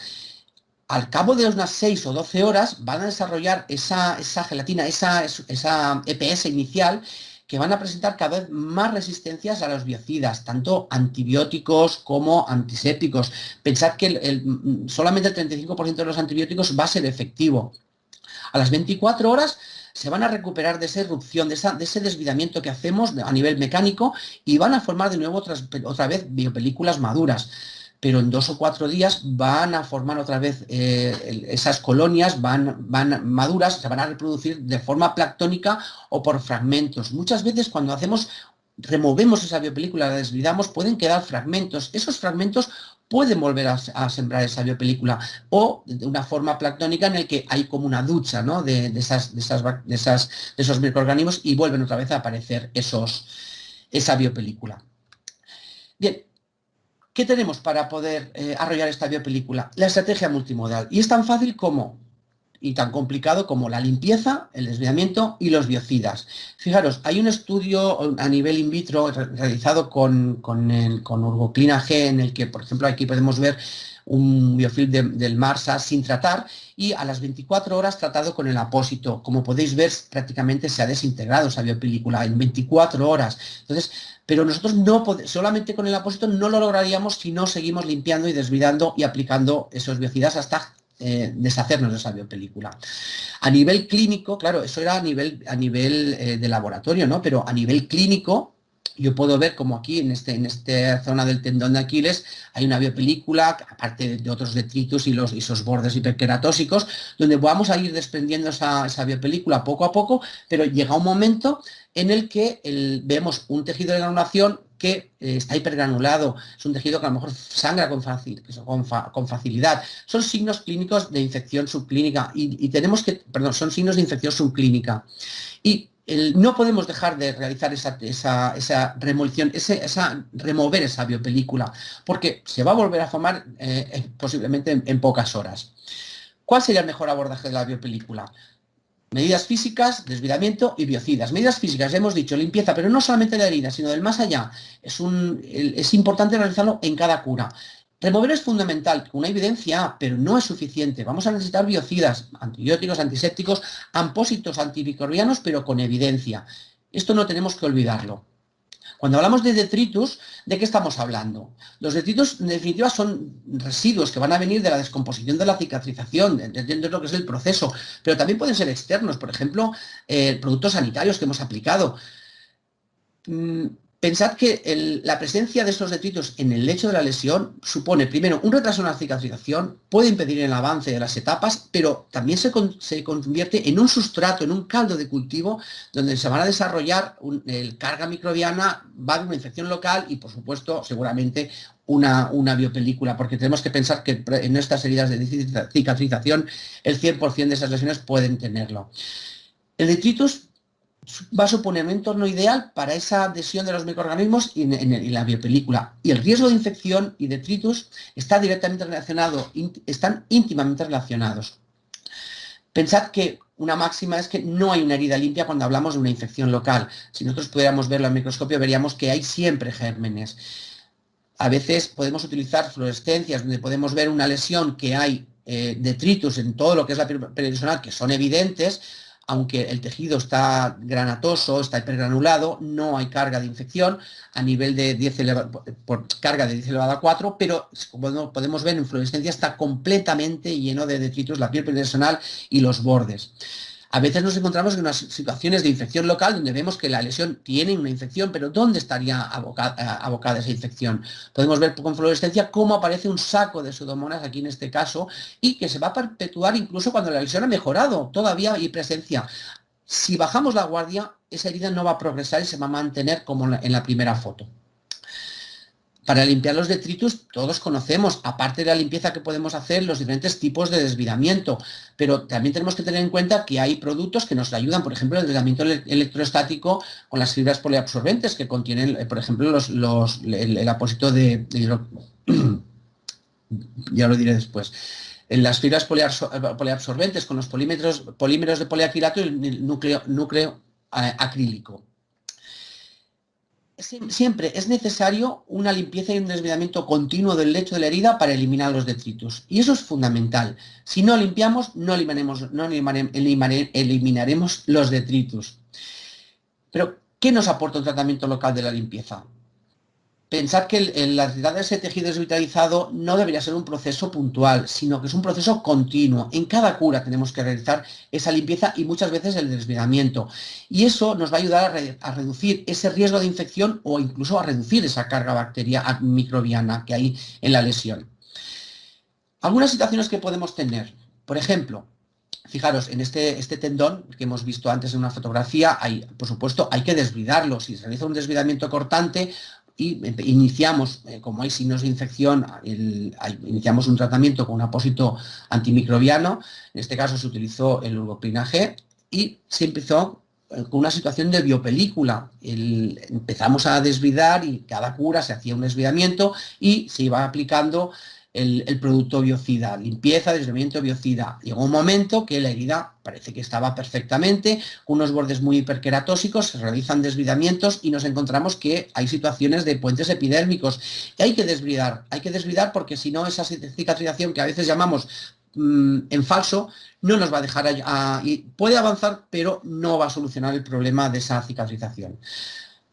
al cabo de unas 6 o 12 horas van a desarrollar esa gelatina, esa EPS inicial, que van a presentar cada vez más resistencias a los biocidas, tanto antibióticos como antisépticos. Pensad que solamente el 35% de los antibióticos va a ser efectivo. A las 24 horas se van a recuperar de esa erupción, de ese desvidamiento que hacemos a nivel mecánico, y van a formar de nuevo otra vez biopelículas maduras. Pero en 2 o 4 días van a formar otra vez esas colonias, van maduras, se van a reproducir de forma planctónica o por fragmentos. Muchas veces cuando removemos esa biopelícula, la desvidamos, pueden quedar fragmentos. Esos fragmentos pueden volver a sembrar esa biopelícula, o de una forma planctónica en el que hay como una ducha, ¿no?, de esos microorganismos, y vuelven otra vez a aparecer esa biopelícula. Bien, ¿qué tenemos para poder arrollar esta biopelícula? La estrategia multimodal. Y es tan fácil y tan complicado como la limpieza, el desviamiento y los biocidas. Fijaros, hay un estudio a nivel in vitro realizado con Urgoclina G, en el que, por ejemplo, aquí podemos ver un biofilm del MARSA sin tratar, y a las 24 horas tratado con el apósito. Como podéis ver, prácticamente se ha desintegrado esa biopelícula en 24 horas. Entonces, pero nosotros solamente con el apósito no lo lograríamos si no seguimos limpiando y desvidando y aplicando esos biocidas hasta deshacernos de esa biopelícula. A nivel clínico, claro, eso era a nivel de laboratorio, ¿no? Pero a nivel clínico, yo puedo ver como aquí en esta zona del tendón de Aquiles hay una biopelícula, aparte de otros detritus y esos bordes hiperqueratósicos, donde vamos a ir desprendiendo esa biopelícula poco a poco, pero llega un momento en el que vemos un tejido de granulación que está hipergranulado, es un tejido que a lo mejor sangra con facilidad. Son signos clínicos de infección subclínica son signos de infección subclínica. Y no podemos dejar de realizar esa remolición, remover esa biopelícula, porque se va a volver a formar posiblemente en pocas horas. ¿Cuál sería el mejor abordaje de la biopelícula? Medidas físicas, desvidamiento y biocidas. Medidas físicas, ya hemos dicho, limpieza, pero no solamente de la herida, sino del más allá. Es importante realizarlo en cada cura. Remover es fundamental, una evidencia, pero no es suficiente. Vamos a necesitar biocidas, antibióticos, antisépticos, apósitos antimicrobianos, pero con evidencia. Esto no tenemos que olvidarlo. Cuando hablamos de detritus, ¿de qué estamos hablando? Los detritus, en definitiva, son residuos que van a venir de la descomposición de la cicatrización, dentro de lo que es el proceso, pero también pueden ser externos, por ejemplo, productos sanitarios que hemos aplicado. Pensad que la presencia de estos detritus en el lecho de la lesión supone, primero, un retraso en la cicatrización, puede impedir el avance de las etapas, pero también se convierte en un sustrato, en un caldo de cultivo, donde se van a desarrollar carga microbiana, va a haber una infección local y, por supuesto, seguramente una biopelícula, porque tenemos que pensar que en estas heridas de cicatrización el 100% de esas lesiones pueden tenerlo. El detritus va a suponer un entorno ideal para esa adhesión de los microorganismos en la biopelícula. Y el riesgo de infección y detritus están íntimamente relacionados. Pensad que una máxima es que no hay una herida limpia cuando hablamos de una infección local. Si nosotros pudiéramos verlo al microscopio, veríamos que hay siempre gérmenes. A veces podemos utilizar fluorescencias donde podemos ver una lesión que hay detritus en todo lo que es la piel periodontal, que son evidentes. Aunque el tejido está granatoso, está hipergranulado, no hay carga de infección a nivel de carga de 10 elevado a 4, pero como podemos ver en fluorescencia está completamente lleno de detritus la piel periodontal y los bordes. A veces nos encontramos en unas situaciones de infección local donde vemos que la lesión tiene una infección, pero ¿dónde estaría abocada esa infección? Podemos ver con fluorescencia cómo aparece un saco de pseudomonas aquí en este caso, y que se va a perpetuar incluso cuando la lesión ha mejorado, todavía hay presencia. Si bajamos la guardia, esa herida no va a progresar y se va a mantener como en la primera foto. Para limpiar los detritus, todos conocemos, aparte de la limpieza que podemos hacer, los diferentes tipos de desvidamiento, pero también tenemos que tener en cuenta que hay productos que nos ayudan, por ejemplo, el desvidamiento electrostático con las fibras poliabsorbentes que contienen, por ejemplo, el apósito de ya lo diré después. En las fibras poliabsorbentes con los polímeros de poliacrilato y el núcleo acrílico. siempre es necesario una limpieza y un desbridamiento continuo del lecho de la herida para eliminar los detritus. Y eso es fundamental. Si no limpiamos, eliminaremos los detritus. Pero, ¿qué nos aporta un tratamiento local de la limpieza? Pensad que la necesidad de ese tejido desvitalizado no debería ser un proceso puntual, sino que es un proceso continuo. En cada cura tenemos que realizar esa limpieza y muchas veces el desbridamiento. Y eso nos va a ayudar a reducir ese riesgo de infección o incluso a reducir esa carga microbiana que hay en la lesión. Algunas situaciones que podemos tener, por ejemplo, fijaros, en este tendón que hemos visto antes en una fotografía, por supuesto, hay que desbridarlo. Si se realiza un desbridamiento cortante, y iniciamos, como hay signos de infección, iniciamos un tratamiento con un apósito antimicrobiano. En este caso se utilizó el Urgoprina G y se empezó con una situación de biopelícula. Empezamos a desbridar y cada cura se hacía un desbridamiento y se iba aplicando el producto biocida, limpieza, desbridamiento, biocida. Llegó un momento que la herida parece que estaba perfectamente, con unos bordes muy hiperqueratósicos, se realizan desbridamientos y nos encontramos que hay situaciones de puentes epidérmicos. Y hay que desbridar porque si no esa cicatrización que a veces llamamos en falso, no nos va a dejar, y puede avanzar, pero no va a solucionar el problema de esa cicatrización.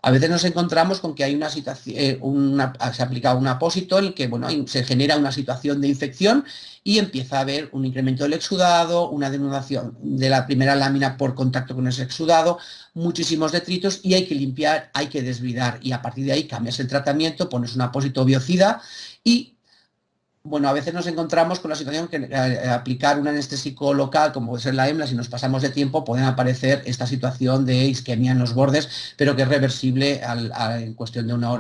A veces nos encontramos con que hay una situación, se aplica un apósito en el que se genera una situación de infección y empieza a haber un incremento del exudado, una denudación de la primera lámina por contacto con ese exudado, muchísimos detritos y hay que limpiar, hay que desbridar y a partir de ahí cambias el tratamiento, pones un apósito biocida y a veces nos encontramos con la situación que aplicar un anestésico local, como puede ser la EMLA, si nos pasamos de tiempo, pueden aparecer esta situación de isquemia en los bordes, pero que es reversible en cuestión de una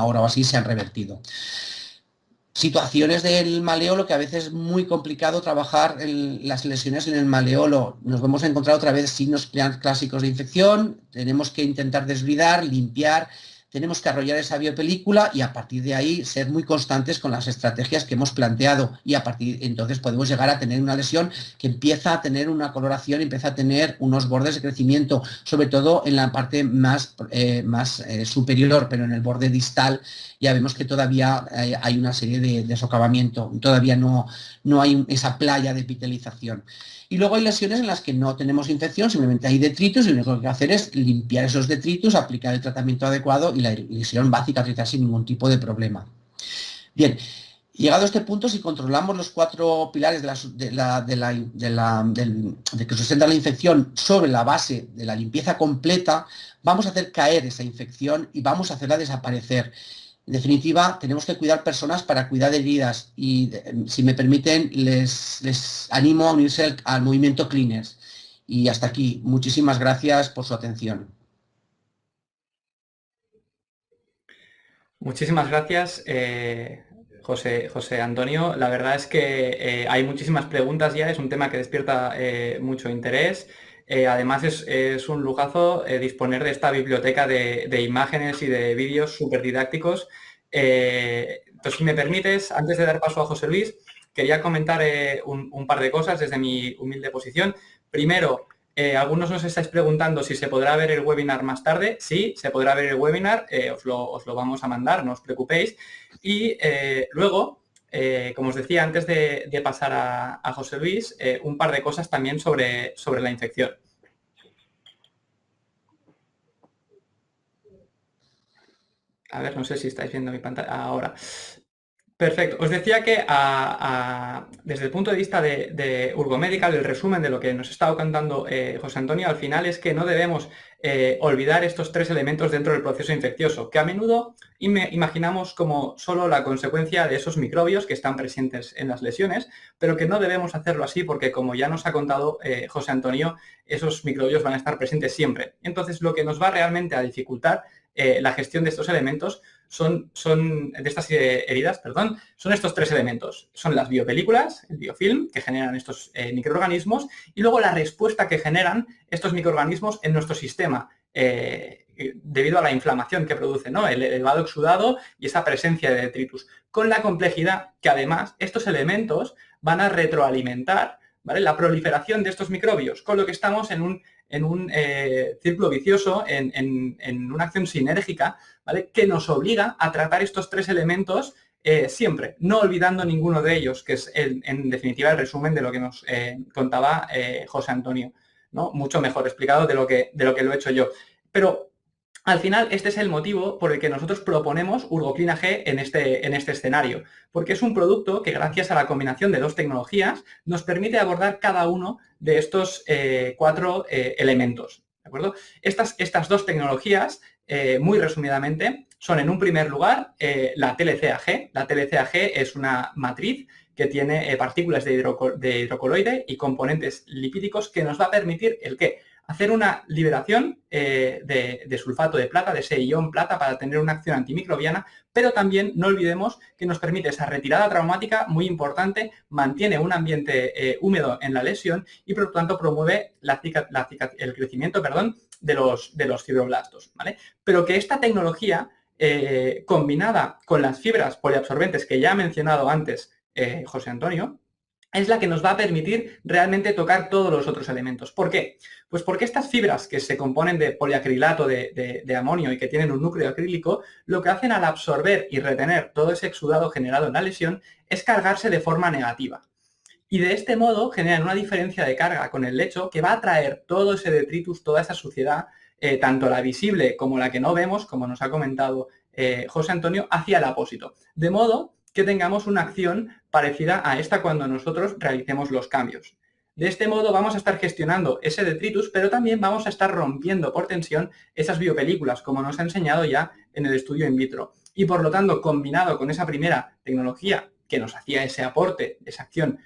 hora o así, se han revertido. Situaciones del maleolo, que a veces es muy complicado trabajar las lesiones en el maleolo. Nos vamos a encontrar otra vez signos clásicos de infección, tenemos que intentar desbridar, limpiar, tenemos que arrollar esa biopelícula y a partir de ahí ser muy constantes con las estrategias que hemos planteado y a partir de entonces podemos llegar a tener una lesión que empieza a tener una coloración, empieza a tener unos bordes de crecimiento, sobre todo en la parte más superior, pero en el borde distal ya vemos que todavía hay una serie de socavamiento, todavía no hay esa playa de epitelización. Y luego hay lesiones en las que no tenemos infección, simplemente hay detritos y lo único que hay que hacer es limpiar esos detritos, aplicar el tratamiento adecuado y la lesión va a cicatrizar sin ningún tipo de problema. Bien, llegado a este punto, si controlamos los 4 pilares de que sustentan la infección sobre la base de la limpieza completa, vamos a hacer caer esa infección y vamos a hacerla desaparecer. En definitiva, tenemos que cuidar personas para cuidar de heridas y, si me permiten, les animo a unirse al movimiento Cleaners. Y hasta aquí. Muchísimas gracias por su atención. Muchísimas gracias, José Antonio. La verdad es que hay muchísimas preguntas ya, es un tema que despierta mucho interés. Además es un lujazo disponer de esta biblioteca de imágenes y de vídeos súper didácticos. Entonces, si me permites, antes de dar paso a José Luis, quería comentar un par de cosas desde mi humilde posición. Primero, algunos nos estáis preguntando si se podrá ver el webinar más tarde. Sí, se podrá ver el webinar, os lo vamos a mandar, no os preocupéis. Y luego, como os decía, antes de pasar a José Luis, un par de cosas también sobre la infección. A ver, no sé si estáis viendo mi pantalla ahora. Perfecto. Os decía que desde el punto de vista de Urgomedical, el resumen de lo que nos estaba contando José Antonio, al final es que no debemos olvidar estos 3 elementos dentro del proceso infeccioso, que a menudo imaginamos como solo la consecuencia de esos microbios que están presentes en las lesiones, pero que no debemos hacerlo así porque, como ya nos ha contado José Antonio, esos microbios van a estar presentes siempre. Entonces, lo que nos va realmente a dificultar la gestión de estos elementos de estas heridas, perdón, son estos 3 elementos. Son las biopelículas, el biofilm, que generan estos microorganismos, y luego la respuesta que generan estos microorganismos en nuestro sistema, debido a la inflamación que produce, ¿no? El elevado exudado y esa presencia de detritus. Con la complejidad que además estos elementos van a retroalimentar, ¿vale?, la proliferación de estos microbios, con lo que estamos en un círculo vicioso, en una acción sinérgica, ¿vale?, ¿vale? Que nos obliga a tratar estos tres elementos siempre, no olvidando ninguno de ellos, que es en definitiva el resumen de lo que nos contaba José Antonio, ¿no? Mucho mejor explicado de lo que lo he hecho yo. Pero al final, este es el motivo por el que nosotros proponemos Urgoclina G en este escenario, porque es un producto que gracias a la combinación de dos tecnologías nos permite abordar cada uno de estos cuatro elementos, ¿de acuerdo? Estas dos tecnologías, muy resumidamente, son en un primer lugar la TLCAG. La TLCAG es una matriz que tiene partículas de hidrocoloide y componentes lipídicos que nos va a permitir el qué, hacer una liberación de sulfato de plata, de ese ion plata, para tener una acción antimicrobiana, pero también no olvidemos que nos permite esa retirada traumática muy importante, mantiene un ambiente húmedo en la lesión y por lo tanto promueve el crecimiento de los fibroblastos, ¿vale? Pero que esta tecnología, combinada con las fibras poliabsorbentes que ya ha mencionado antes José Antonio, es la que nos va a permitir realmente tocar todos los otros elementos. ¿Por qué? Pues porque estas fibras que se componen de poliacrilato de amonio y que tienen un núcleo acrílico, lo que hacen al absorber y retener todo ese exudado generado en la lesión es cargarse de forma negativa. Y de este modo generan una diferencia de carga con el lecho que va a atraer todo ese detritus, toda esa suciedad, tanto la visible como la que no vemos, como nos ha comentado José Antonio, hacia el apósito. De modo que tengamos una acción parecida a esta cuando nosotros realicemos los cambios. De este modo vamos a estar gestionando ese detritus, pero también vamos a estar rompiendo por tensión esas biopelículas, como nos ha enseñado ya en el estudio in vitro. Y por lo tanto, combinado con esa primera tecnología que nos hacía ese aporte, esa acción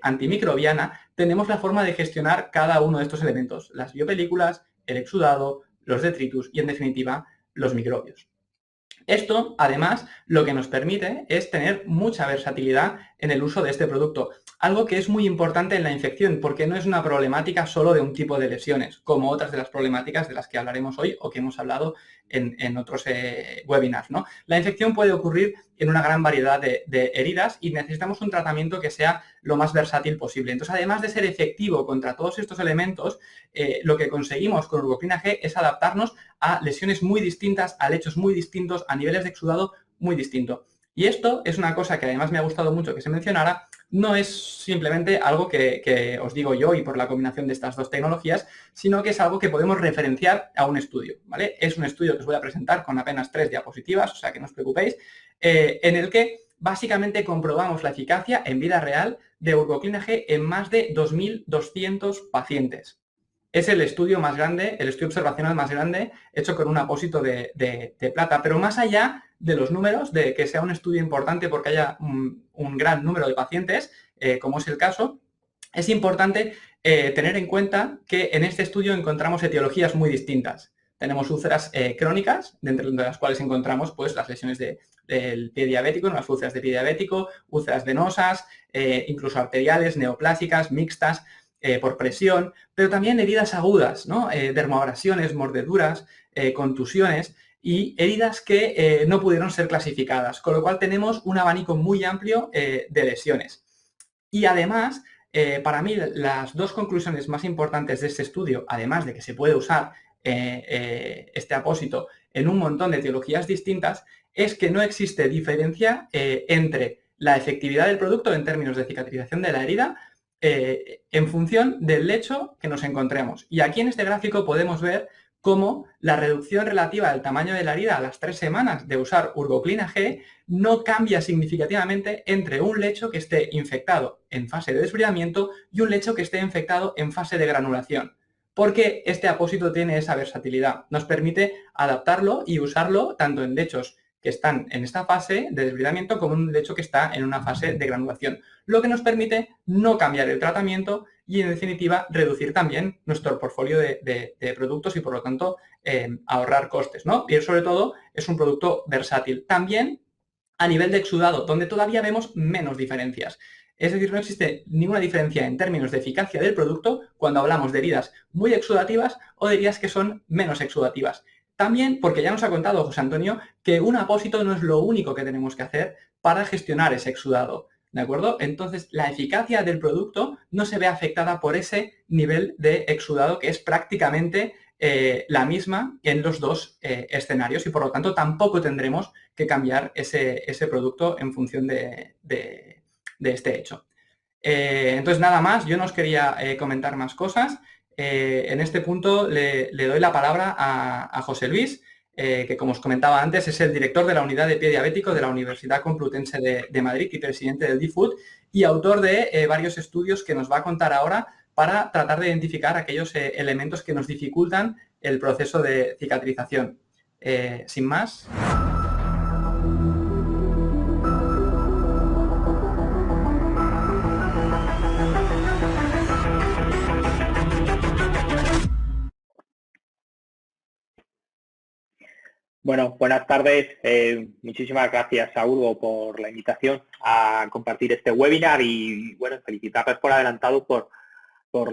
antimicrobiana, tenemos la forma de gestionar cada uno de estos elementos, las biopelículas, el exudado, los detritus y, en definitiva, los microbios. Esto, además, lo que nos permite es tener mucha versatilidad en el uso de este producto, algo que es muy importante en la infección, porque no es una problemática solo de un tipo de lesiones, como otras de las problemáticas de las que hablaremos hoy o que hemos hablado en otros webinars, ¿no? La infección puede ocurrir en una gran variedad de heridas y necesitamos un tratamiento que sea lo más versátil posible. Entonces, además de ser efectivo contra todos estos elementos, lo que conseguimos con Urgoclina G es adaptarnos a lesiones muy distintas, a lechos muy distintos, a niveles de exudado muy distintos. Y esto es una cosa que además me ha gustado mucho que se mencionara, no es simplemente algo que os digo yo y por la combinación de estas dos tecnologías, sino que es algo que podemos referenciar a un estudio, ¿vale? Es un estudio que os voy a presentar con apenas 3 diapositivas, o sea que no os preocupéis, en el que básicamente comprobamos la eficacia en vida real de Urgoclina G en más de 2.200 pacientes. Es el estudio más grande, el estudio observacional más grande hecho con un apósito de plata, pero más allá de los números, de que sea un estudio importante porque haya un gran número de pacientes, como es el caso, es importante tener en cuenta que en este estudio encontramos etiologías muy distintas. Tenemos úlceras crónicas, dentro de las cuales encontramos pues, las lesiones del pie diabético, las úlceras de pie diabético, úlceras venosas, incluso arteriales, neoplásicas, mixtas, por presión, pero también heridas agudas, ¿no? Dermoabrasiones, mordeduras, contusiones y heridas que no pudieron ser clasificadas, con lo cual tenemos un abanico muy amplio de lesiones. Y además, para mí, las dos conclusiones más importantes de este estudio, además de que se puede usar este apósito en un montón de etiologías distintas, es que no existe diferencia entre la efectividad del producto en términos de cicatrización de la herida en función del lecho que nos encontremos. Y aquí en este gráfico podemos ver cómo la reducción relativa del tamaño de la herida a las 3 semanas de usar Urgoclina G no cambia significativamente entre un lecho que esté infectado en fase de desbridamiento y un lecho que esté infectado en fase de granulación. Porque este apósito tiene esa versatilidad. Nos permite adaptarlo y usarlo tanto en lechos que están en esta fase de desbridamiento como un lecho que está en una fase de granulación, lo que nos permite no cambiar el tratamiento y, en definitiva, reducir también nuestro portfolio de productos y, por lo tanto, ahorrar costes, ¿no? Y, sobre todo, es un producto versátil. También a nivel de exudado, donde todavía vemos menos diferencias. Es decir, no existe ninguna diferencia en términos de eficacia del producto cuando hablamos de heridas muy exudativas o de heridas que son menos exudativas. También porque ya nos ha contado José Antonio que un apósito no es lo único que tenemos que hacer para gestionar ese exudado, ¿de acuerdo? Entonces, la eficacia del producto no se ve afectada por ese nivel de exudado que es prácticamente la misma en los dos escenarios y por lo tanto tampoco tendremos que cambiar ese producto en función de este hecho. Entonces nada más, yo no os quería comentar más cosas. En este punto le doy la palabra a José Luis, que como os comentaba antes es el director de la unidad de pie diabético de la Universidad Complutense de Madrid y presidente del DFUT y autor de varios estudios que nos va a contar ahora para tratar de identificar aquellos elementos que nos dificultan el proceso de cicatrización. Sin más. Bueno, buenas tardes. Muchísimas gracias a Urgo por la invitación a compartir este webinar y, bueno, felicitarles por adelantado por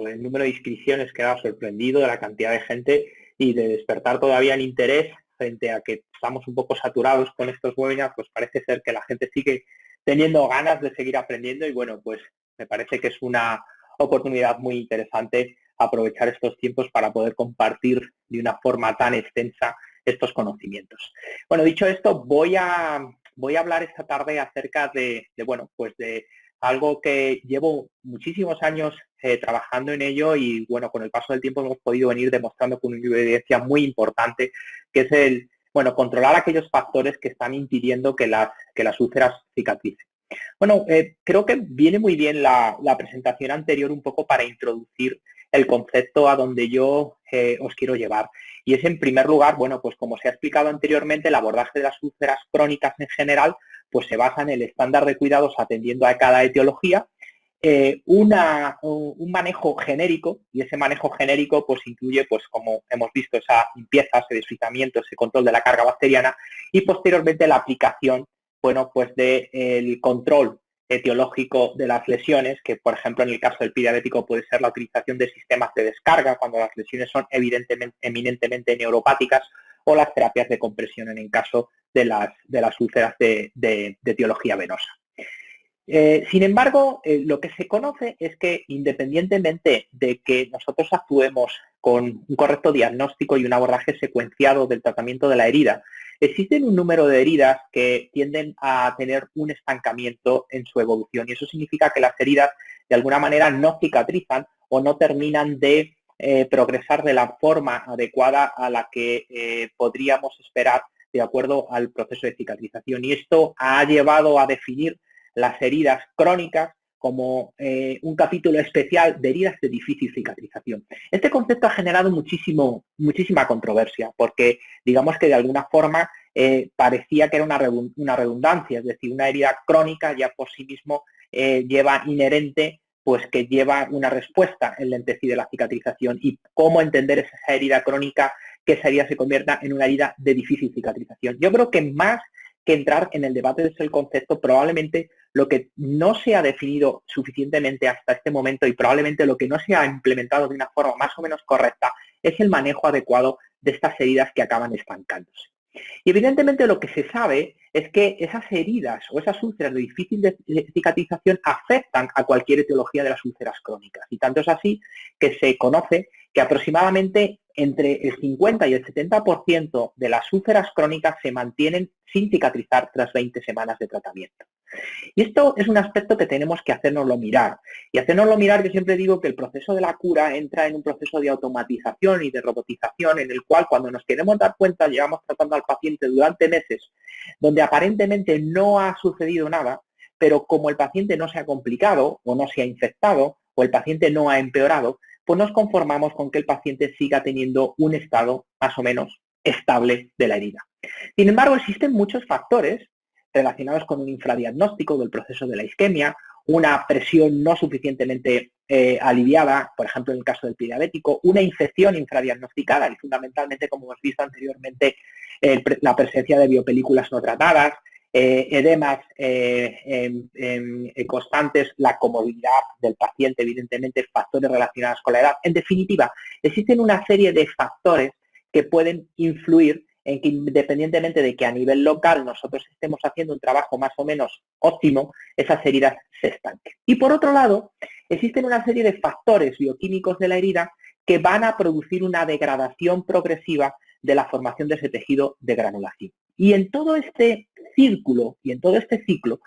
el número de inscripciones que ha sorprendido, de la cantidad de gente y de despertar todavía el interés frente a que estamos un poco saturados con estos webinars. Pues parece ser que la gente sigue teniendo ganas de seguir aprendiendo y, bueno, pues me parece que es una oportunidad muy interesante aprovechar estos tiempos para poder compartir de una forma tan extensa estos conocimientos. Bueno, dicho esto, voy a hablar esta tarde acerca de algo que llevo muchísimos años trabajando en ello y, bueno, con el paso del tiempo hemos podido venir demostrando con una evidencia muy importante, que es controlar aquellos factores que están impidiendo que las úlceras cicatricen. Bueno, creo que viene muy bien la presentación anterior un poco para introducir el concepto a donde yo os quiero llevar. Y es, en primer lugar, bueno, pues como se ha explicado anteriormente, el abordaje de las úlceras crónicas en general, pues se basa en el estándar de cuidados atendiendo a cada etiología, un manejo genérico, y ese manejo genérico pues incluye, pues como hemos visto, esa limpieza, ese deslizamiento, ese control de la carga bacteriana y posteriormente la aplicación, bueno, pues del control etiológico de las lesiones, que por ejemplo en el caso del pie diabético puede ser la utilización de sistemas de descarga cuando las lesiones son eminentemente neuropáticas, o las terapias de compresión en el caso de las úlceras de etiología venosa. Sin embargo, lo que se conoce es que independientemente de que nosotros actuemos con un correcto diagnóstico y un abordaje secuenciado del tratamiento de la herida, existen un número de heridas que tienden a tener un estancamiento en su evolución y eso significa que las heridas de alguna manera no cicatrizan o no terminan de progresar de la forma adecuada a la que podríamos esperar de acuerdo al proceso de cicatrización. Y esto ha llevado a definir las heridas crónicas como un capítulo especial de heridas de difícil cicatrización. Este concepto ha generado muchísima controversia porque digamos que de alguna forma parecía que era una redundancia, es decir, una herida crónica ya por sí mismo lleva inherente pues que lleva una respuesta enlentecida de la cicatrización y cómo entender esa herida crónica, que esa herida se convierta en una herida de difícil cicatrización. Yo creo que más que entrar en el debate de ese concepto, probablemente lo que no se ha definido suficientemente hasta este momento y probablemente lo que no se ha implementado de una forma más o menos correcta es el manejo adecuado de estas heridas que acaban estancándose. Y evidentemente lo que se sabe es que esas heridas o esas úlceras de difícil cicatrización afectan a cualquier etiología de las úlceras crónicas. Y tanto es así que se conoce que aproximadamente entre el 50 y el 70% de las úlceras crónicas se mantienen sin cicatrizar tras 20 semanas de tratamiento. Y esto es un aspecto que tenemos que hacérnoslo mirar. Y hacérnoslo mirar, yo siempre digo que el proceso de la cura entra en un proceso de automatización y de robotización en el cual cuando nos queremos dar cuenta llevamos tratando al paciente durante meses donde aparentemente no ha sucedido nada, pero como el paciente no se ha complicado o no se ha infectado o el paciente no ha empeorado, pues nos conformamos con que el paciente siga teniendo un estado más o menos estable de la herida. Sin embargo, existen muchos factores relacionados con un infradiagnóstico del proceso de la isquemia, una presión no suficientemente aliviada, por ejemplo en el caso del pie diabético, una infección infradiagnosticada y fundamentalmente, como hemos visto anteriormente, la presencia de biopelículas no tratadas, edemas constantes, la comodidad del paciente, evidentemente factores relacionados con la edad. En definitiva, existen una serie de factores que pueden influir en que independientemente de que a nivel local nosotros estemos haciendo un trabajo más o menos óptimo, esas heridas se estanquen. Y por otro lado, existen una serie de factores bioquímicos de la herida que van a producir una degradación progresiva de la formación de ese tejido de granulación. Y en todo este círculo y en todo este ciclo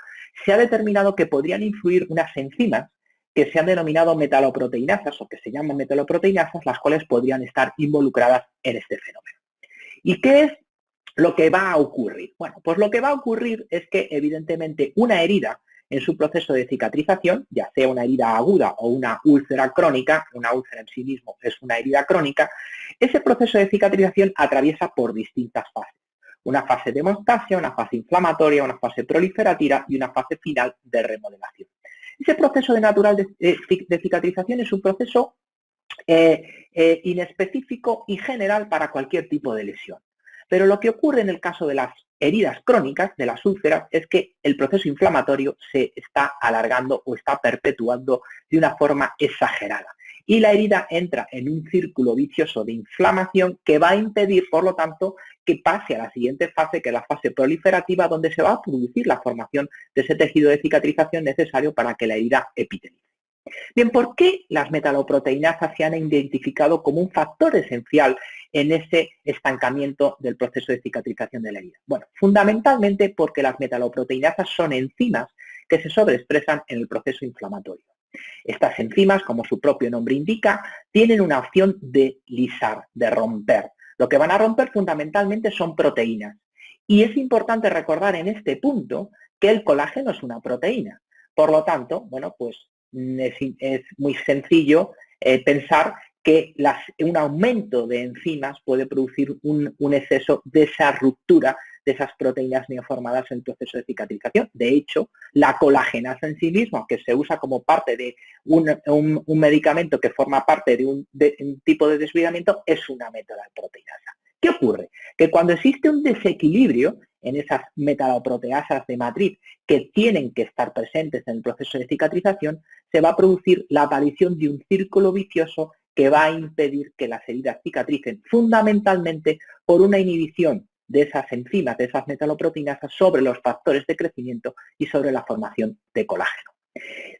se ha determinado que podrían influir unas enzimas que se han denominado metaloproteinasas o que se llaman metaloproteinasas, las cuales podrían estar involucradas en este fenómeno. ¿Y qué es lo que va a ocurrir? Bueno, pues lo que va a ocurrir es que evidentemente una herida en su proceso de cicatrización, ya sea una herida aguda o una úlcera crónica, una úlcera en sí mismo es una herida crónica, ese proceso de cicatrización atraviesa por distintas fases. Una fase de hemostasia, una fase inflamatoria, una fase proliferativa y una fase final de remodelación. Ese proceso natural de cicatrización es un proceso inespecífico y general para cualquier tipo de lesión. Pero lo que ocurre en el caso de las heridas crónicas, de las úlceras, es que el proceso inflamatorio se está alargando o está perpetuando de una forma exagerada. Y la herida entra en un círculo vicioso de inflamación que va a impedir, por lo tanto, que pase a la siguiente fase, que es la fase proliferativa, donde se va a producir la formación de ese tejido de cicatrización necesario para que la herida epitelice. Bien, ¿por qué las metaloproteinasas se han identificado como un factor esencial en ese estancamiento del proceso de cicatrización de la herida? Bueno, fundamentalmente porque las metaloproteinasas son enzimas que se sobreexpresan en el proceso inflamatorio. Estas enzimas, como su propio nombre indica, tienen una opción de lisar, de romper. Lo que van a romper fundamentalmente son proteínas. Y es importante recordar en este punto que el colágeno es una proteína. Por lo tanto, bueno, pues es muy sencillo pensar que un aumento de enzimas puede producir un exceso de esa ruptura de esas proteínas neoformadas en el proceso de cicatrización. De hecho, la colagenasa en sí misma, que se usa como parte de un medicamento que forma parte de un tipo de desviamiento, es una metaloproteinasa. ¿Qué ocurre? Que cuando existe un desequilibrio en esas metaloproteasas de matriz que tienen que estar presentes en el proceso de cicatrización, se va a producir la aparición de un círculo vicioso que va a impedir que las heridas cicatricen, fundamentalmente por una inhibición de esas enzimas, de esas metaloproteinasas sobre los factores de crecimiento y sobre la formación de colágeno.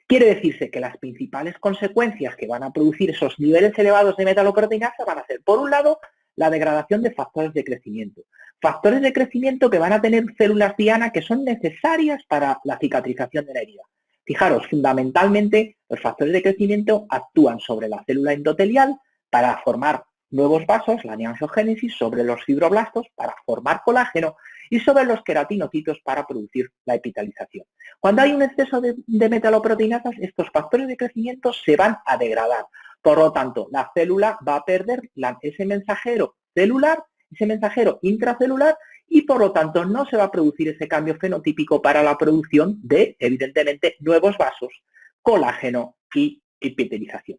Quiere decirse que las principales consecuencias que van a producir esos niveles elevados de metaloproteinasa van a ser, por un lado, la degradación de factores de crecimiento. Factores de crecimiento que van a tener células diana que son necesarias para la cicatrización de la herida. Fijaros, fundamentalmente los factores de crecimiento actúan sobre la célula endotelial para formar nuevos vasos, la neoangiogénesis, sobre los fibroblastos para formar colágeno y sobre los queratinocitos para producir la epitelización. Cuando hay un exceso de metaloproteinasas, estos factores de crecimiento se van a degradar. Por lo tanto, la célula va a perder ese mensajero celular, ese mensajero intracelular, y por lo tanto no se va a producir ese cambio fenotípico para la producción de, evidentemente, nuevos vasos, colágeno y epitelización.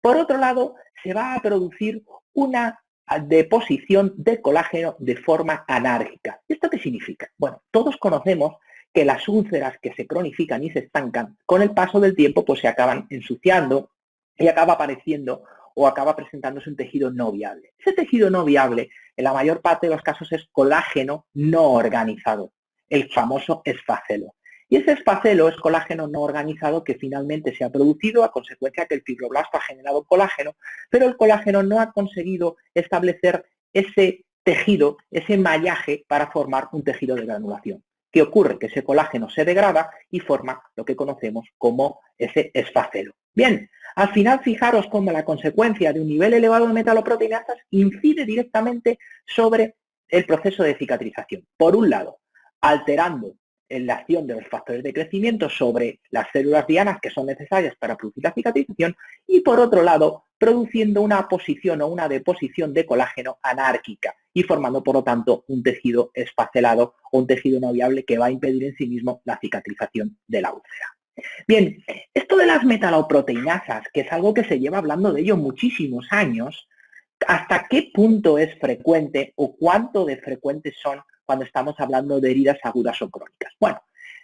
Por otro lado, se va a producir una deposición de colágeno de forma anárquica. ¿Esto qué significa? Bueno, todos conocemos que las úlceras que se cronifican y se estancan, con el paso del tiempo pues se acaban ensuciando y acaba apareciendo o acaba presentándose un tejido no viable. Ese tejido no viable, en la mayor parte de los casos, es colágeno no organizado, el famoso esfacelo. Y ese esfacelo es colágeno no organizado que finalmente se ha producido a consecuencia que el fibroblasto ha generado colágeno, pero el colágeno no ha conseguido establecer ese tejido, ese mallaje para formar un tejido de granulación. ¿Qué ocurre? Que ese colágeno se degrada y forma lo que conocemos como ese esfacelo. Bien, al final fijaros cómo la consecuencia de un nivel elevado de metaloproteinasas incide directamente sobre el proceso de cicatrización. Por un lado, alterando la acción de los factores de crecimiento sobre las células dianas que son necesarias para producir la cicatrización y por otro lado, produciendo una oposición o una deposición de colágeno anárquica y formando por lo tanto un tejido esfacelado o un tejido no viable que va a impedir en sí mismo la cicatrización de la úlcera. Bien, esto de las metaloproteinasas, que es algo que se lleva hablando de ello muchísimos años, ¿hasta qué punto es frecuente o cuánto de frecuentes son cuando estamos hablando de heridas agudas o crónicas? Bueno,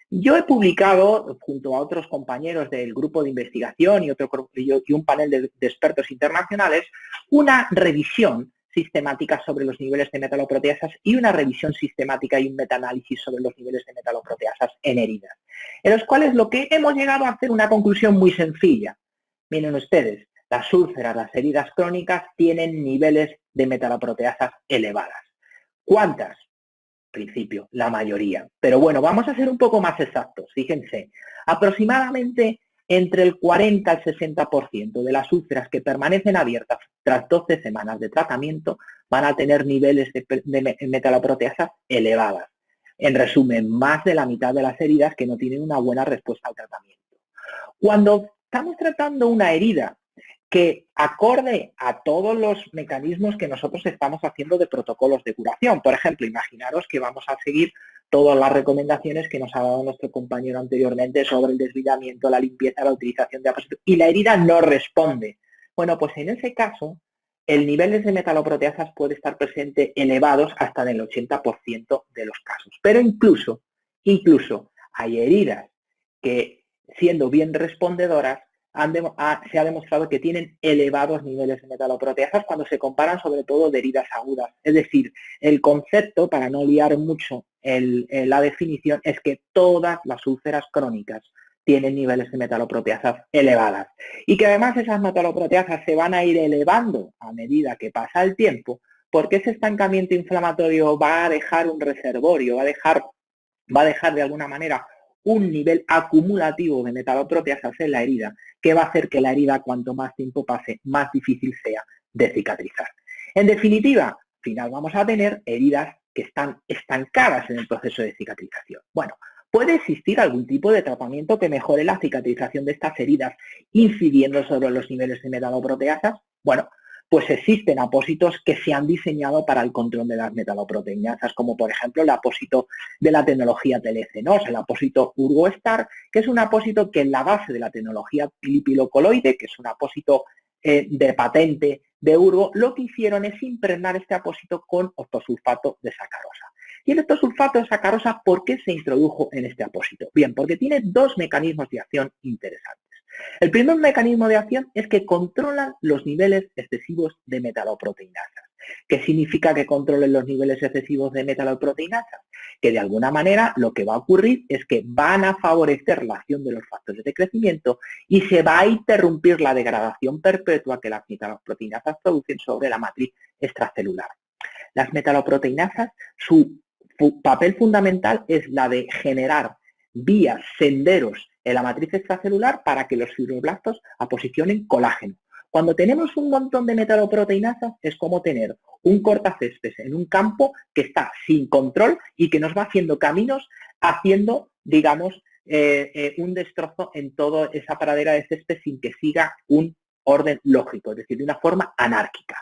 yo he publicado, junto a otros compañeros del grupo de investigación y un panel de expertos internacionales, una revisión sistemática sobre los niveles de metaloproteasas y una revisión sistemática y un metaanálisis sobre los niveles de metaloproteasas en heridas, en los cuales lo que hemos llegado a hacer una conclusión muy sencilla. Miren ustedes, las úlceras, las heridas crónicas, tienen niveles de metaloproteasas elevadas. ¿Cuántas? En principio, la mayoría. Pero bueno, vamos a ser un poco más exactos. Fíjense, aproximadamente entre el 40 al 60% de las úlceras que permanecen abiertas tras 12 semanas de tratamiento van a tener niveles de metaloproteasas elevadas. En resumen, más de la mitad de las heridas que no tienen una buena respuesta al tratamiento. Cuando estamos tratando una herida que acorde a todos los mecanismos que nosotros estamos haciendo de protocolos de curación. Por ejemplo, imaginaros que vamos a seguir todas las recomendaciones que nos ha dado nuestro compañero anteriormente sobre el desvidamiento, la limpieza, la utilización de apósitos, y la herida no responde. Bueno, pues en ese caso, el nivel de metaloproteasas puede estar presente elevados hasta en el 80% de los casos. Pero incluso hay heridas que, siendo bien respondedoras, se ha demostrado que tienen elevados niveles de metaloproteasas cuando se comparan sobre todo de heridas agudas. Es decir, el concepto, para no liar mucho la definición, es que todas las úlceras crónicas tienen niveles de metaloproteasas elevadas y que además esas metaloproteasas se van a ir elevando a medida que pasa el tiempo, porque ese estancamiento inflamatorio va a dejar un reservorio, va a dejar de alguna manera un nivel acumulativo de metaloproteasas en la herida, que va a hacer que la herida, cuanto más tiempo pase, más difícil sea de cicatrizar. En definitiva, al final vamos a tener heridas que están estancadas en el proceso de cicatrización. Bueno, ¿puede existir algún tipo de tratamiento que mejore la cicatrización de estas heridas incidiendo sobre los niveles de metaloproteasas? Bueno, pues existen apósitos que se han diseñado para el control de las metaloproteinasas, como por ejemplo el apósito de la tecnología TLC-NOS, el apósito UrgoStar, que es un apósito que en la base de la tecnología lipilocoloide, que es un apósito de patente de Urgo, lo que hicieron es impregnar este apósito con octosulfato de sacarosa. Y el octosulfato de sacarosa, ¿por qué se introdujo en este apósito? Bien, porque tiene dos mecanismos de acción interesantes. El primer mecanismo de acción es que controlan los niveles excesivos de metaloproteinasas. ¿Qué significa que controlen los niveles excesivos de metaloproteinasas? Que de alguna manera lo que va a ocurrir es que van a favorecer la acción de los factores de crecimiento y se va a interrumpir la degradación perpetua que las metaloproteinasas producen sobre la matriz extracelular. Las metaloproteinasas, su papel fundamental es la de generar vías, senderos en la matriz extracelular para que los fibroblastos aposicionen colágeno. Cuando tenemos un montón de metaloproteinasas es como tener un cortacésped en un campo que está sin control y que nos va haciendo caminos, haciendo, digamos, un destrozo en toda esa pradera de césped sin que siga un orden lógico, es decir, de una forma anárquica.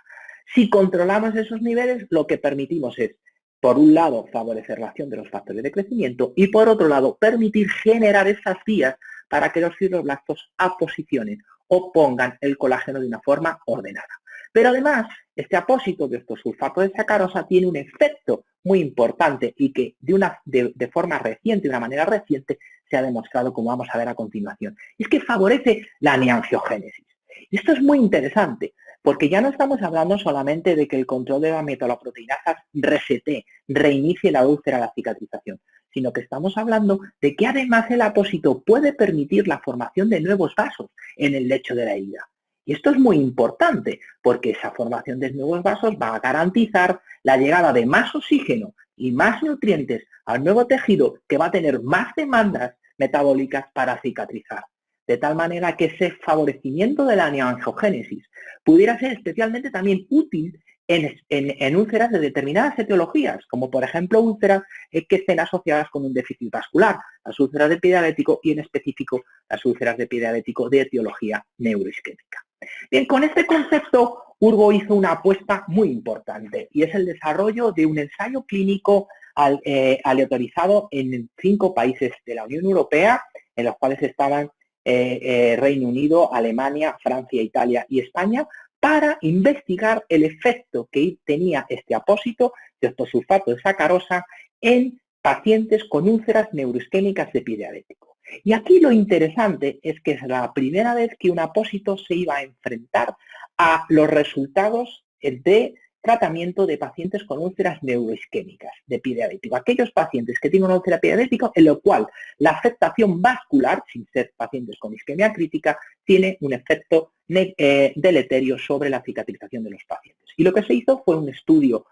Si controlamos esos niveles, lo que permitimos es, por un lado, favorecer la acción de los factores de crecimiento y, por otro lado, permitir generar esas vías para que los fibroblastos aposicionen o pongan el colágeno de una forma ordenada. Pero además, este apósito de octosulfato de sacarosa tiene un efecto muy importante y que de forma reciente, de una manera reciente, se ha demostrado, como vamos a ver a continuación. Es que favorece la neangiogénesis. Y esto es muy interesante, porque ya no estamos hablando solamente de que el control de las metaloproteinasas resete, reinicie la úlcera, la cicatrización, sino que estamos hablando de que además el apósito puede permitir la formación de nuevos vasos en el lecho de la herida. Y esto es muy importante, porque esa formación de nuevos vasos va a garantizar la llegada de más oxígeno y más nutrientes al nuevo tejido, que va a tener más demandas metabólicas para cicatrizar. De tal manera que ese favorecimiento de la neoangiogénesis pudiera ser especialmente también útil en úlceras de determinadas etiologías, como por ejemplo úlceras que estén asociadas con un déficit vascular, las úlceras de pie diabético y en específico las úlceras de pie diabético de etiología neuroisquémica. Bien, con este concepto Urgo hizo una apuesta muy importante y es el desarrollo de un ensayo clínico aleatorizado en 5 países de la Unión Europea, en los cuales estaban Reino Unido, Alemania, Francia, Italia y España, para investigar el efecto que tenía este apósito de octosulfato de sacarosa en pacientes con úlceras neuroisquémicas de pie diabético. Y aquí lo interesante es que es la primera vez que un apósito se iba a enfrentar a los resultados de tratamiento de pacientes con úlceras neuroisquémicas de pie diabético. Aquellos pacientes que tienen una úlcera de pie diabético en lo cual la afectación vascular, sin ser pacientes con isquemia crítica, tiene un efecto deleterio sobre la cicatrización de los pacientes. Y lo que se hizo fue un estudio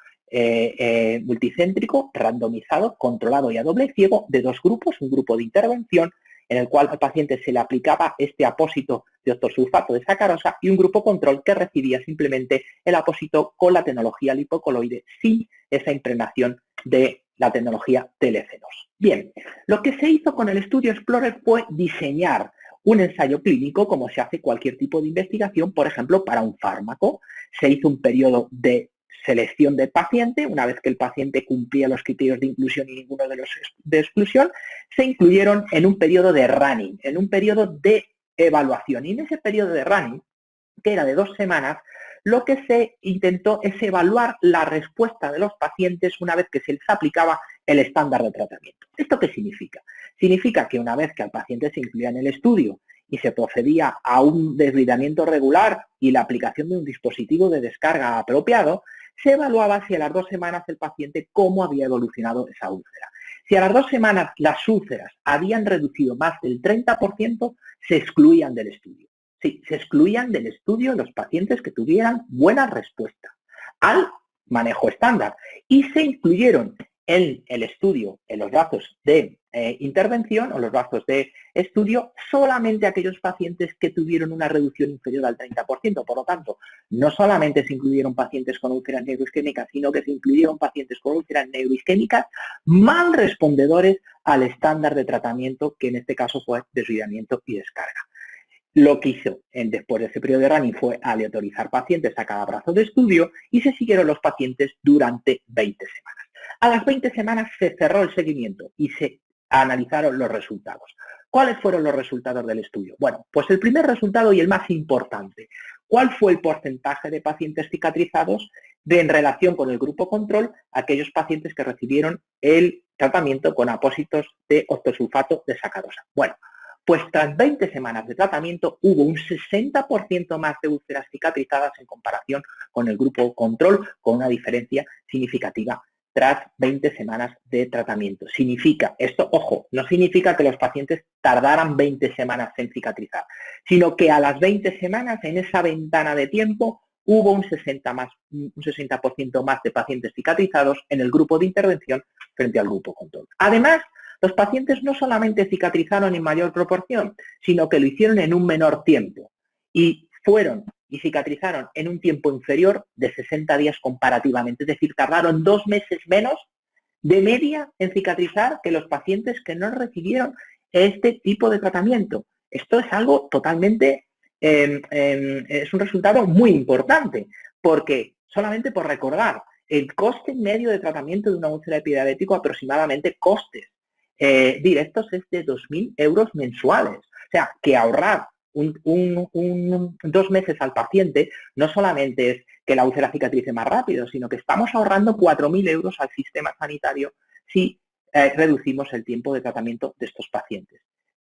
multicéntrico, randomizado, controlado y a doble ciego de dos grupos, un grupo de intervención en el cual al paciente se le aplicaba este apósito de octosulfato de sacarosa y un grupo control que recibía simplemente el apósito con la tecnología lipocoloide sin esa impregnación de la tecnología TLC2. Bien, lo que se hizo con el estudio Explorer fue diseñar un ensayo clínico como se hace cualquier tipo de investigación, por ejemplo, para un fármaco. Se hizo un periodo de selección del paciente, una vez que el paciente cumplía los criterios de inclusión y ninguno de los de exclusión, se incluyeron en un periodo de running, en un periodo de evaluación. Y en ese periodo de running, que era de 2 semanas, lo que se intentó es evaluar la respuesta de los pacientes una vez que se les aplicaba el estándar de tratamiento. ¿Esto qué significa? Significa que una vez que al paciente se incluía en el estudio y se procedía a un desbridamiento regular y la aplicación de un dispositivo de descarga apropiado, se evaluaba si a las 2 semanas el paciente cómo había evolucionado esa úlcera. Si a las 2 semanas las úlceras habían reducido más del 30%, se excluían del estudio. Sí, se excluían del estudio los pacientes que tuvieran buena respuesta al manejo estándar y se incluyeron en el estudio, en los brazos de intervención o los brazos de estudio, solamente aquellos pacientes que tuvieron una reducción inferior al 30%. Por lo tanto, no solamente se incluyeron pacientes con úlceras neuroisquémicas, sino que se incluyeron pacientes con úlceras neuroisquémicas mal respondedores al estándar de tratamiento, que en este caso fue desbridamiento y descarga. Lo que hizo después de ese periodo de running fue aleatorizar pacientes a cada brazo de estudio y se siguieron los pacientes durante 20 semanas. A las 20 semanas se cerró el seguimiento y se analizaron los resultados. ¿Cuáles fueron los resultados del estudio? Bueno, pues el primer resultado y el más importante. ¿Cuál fue el porcentaje de pacientes cicatrizados en relación con el grupo control, aquellos pacientes que recibieron el tratamiento con apósitos de octosulfato de sacarosa? Bueno, pues tras 20 semanas de tratamiento hubo un 60% más de úlceras cicatrizadas en comparación con el grupo control, con una diferencia significativa tras 20 semanas de tratamiento. Significa, esto, ojo, no significa que los pacientes tardaran 20 semanas en cicatrizar, sino que a las 20 semanas, en esa ventana de tiempo, hubo un 60% más de pacientes cicatrizados en el grupo de intervención frente al grupo control. Además, los pacientes no solamente cicatrizaron en mayor proporción, sino que lo hicieron en un menor tiempo y cicatrizaron en un tiempo inferior de 60 días comparativamente, es decir, tardaron 2 meses menos de media en cicatrizar que los pacientes que no recibieron este tipo de tratamiento. Esto es algo totalmente, es un resultado muy importante, porque solamente por recordar, el coste medio de tratamiento de una úlcera de pie diabético, aproximadamente costes directos, es de 2.000 euros mensuales. O sea, que ahorrar 2 meses al paciente no solamente es que la úlcera cicatrice más rápido, sino que estamos ahorrando 4.000 euros al sistema sanitario si reducimos el tiempo de tratamiento de estos pacientes.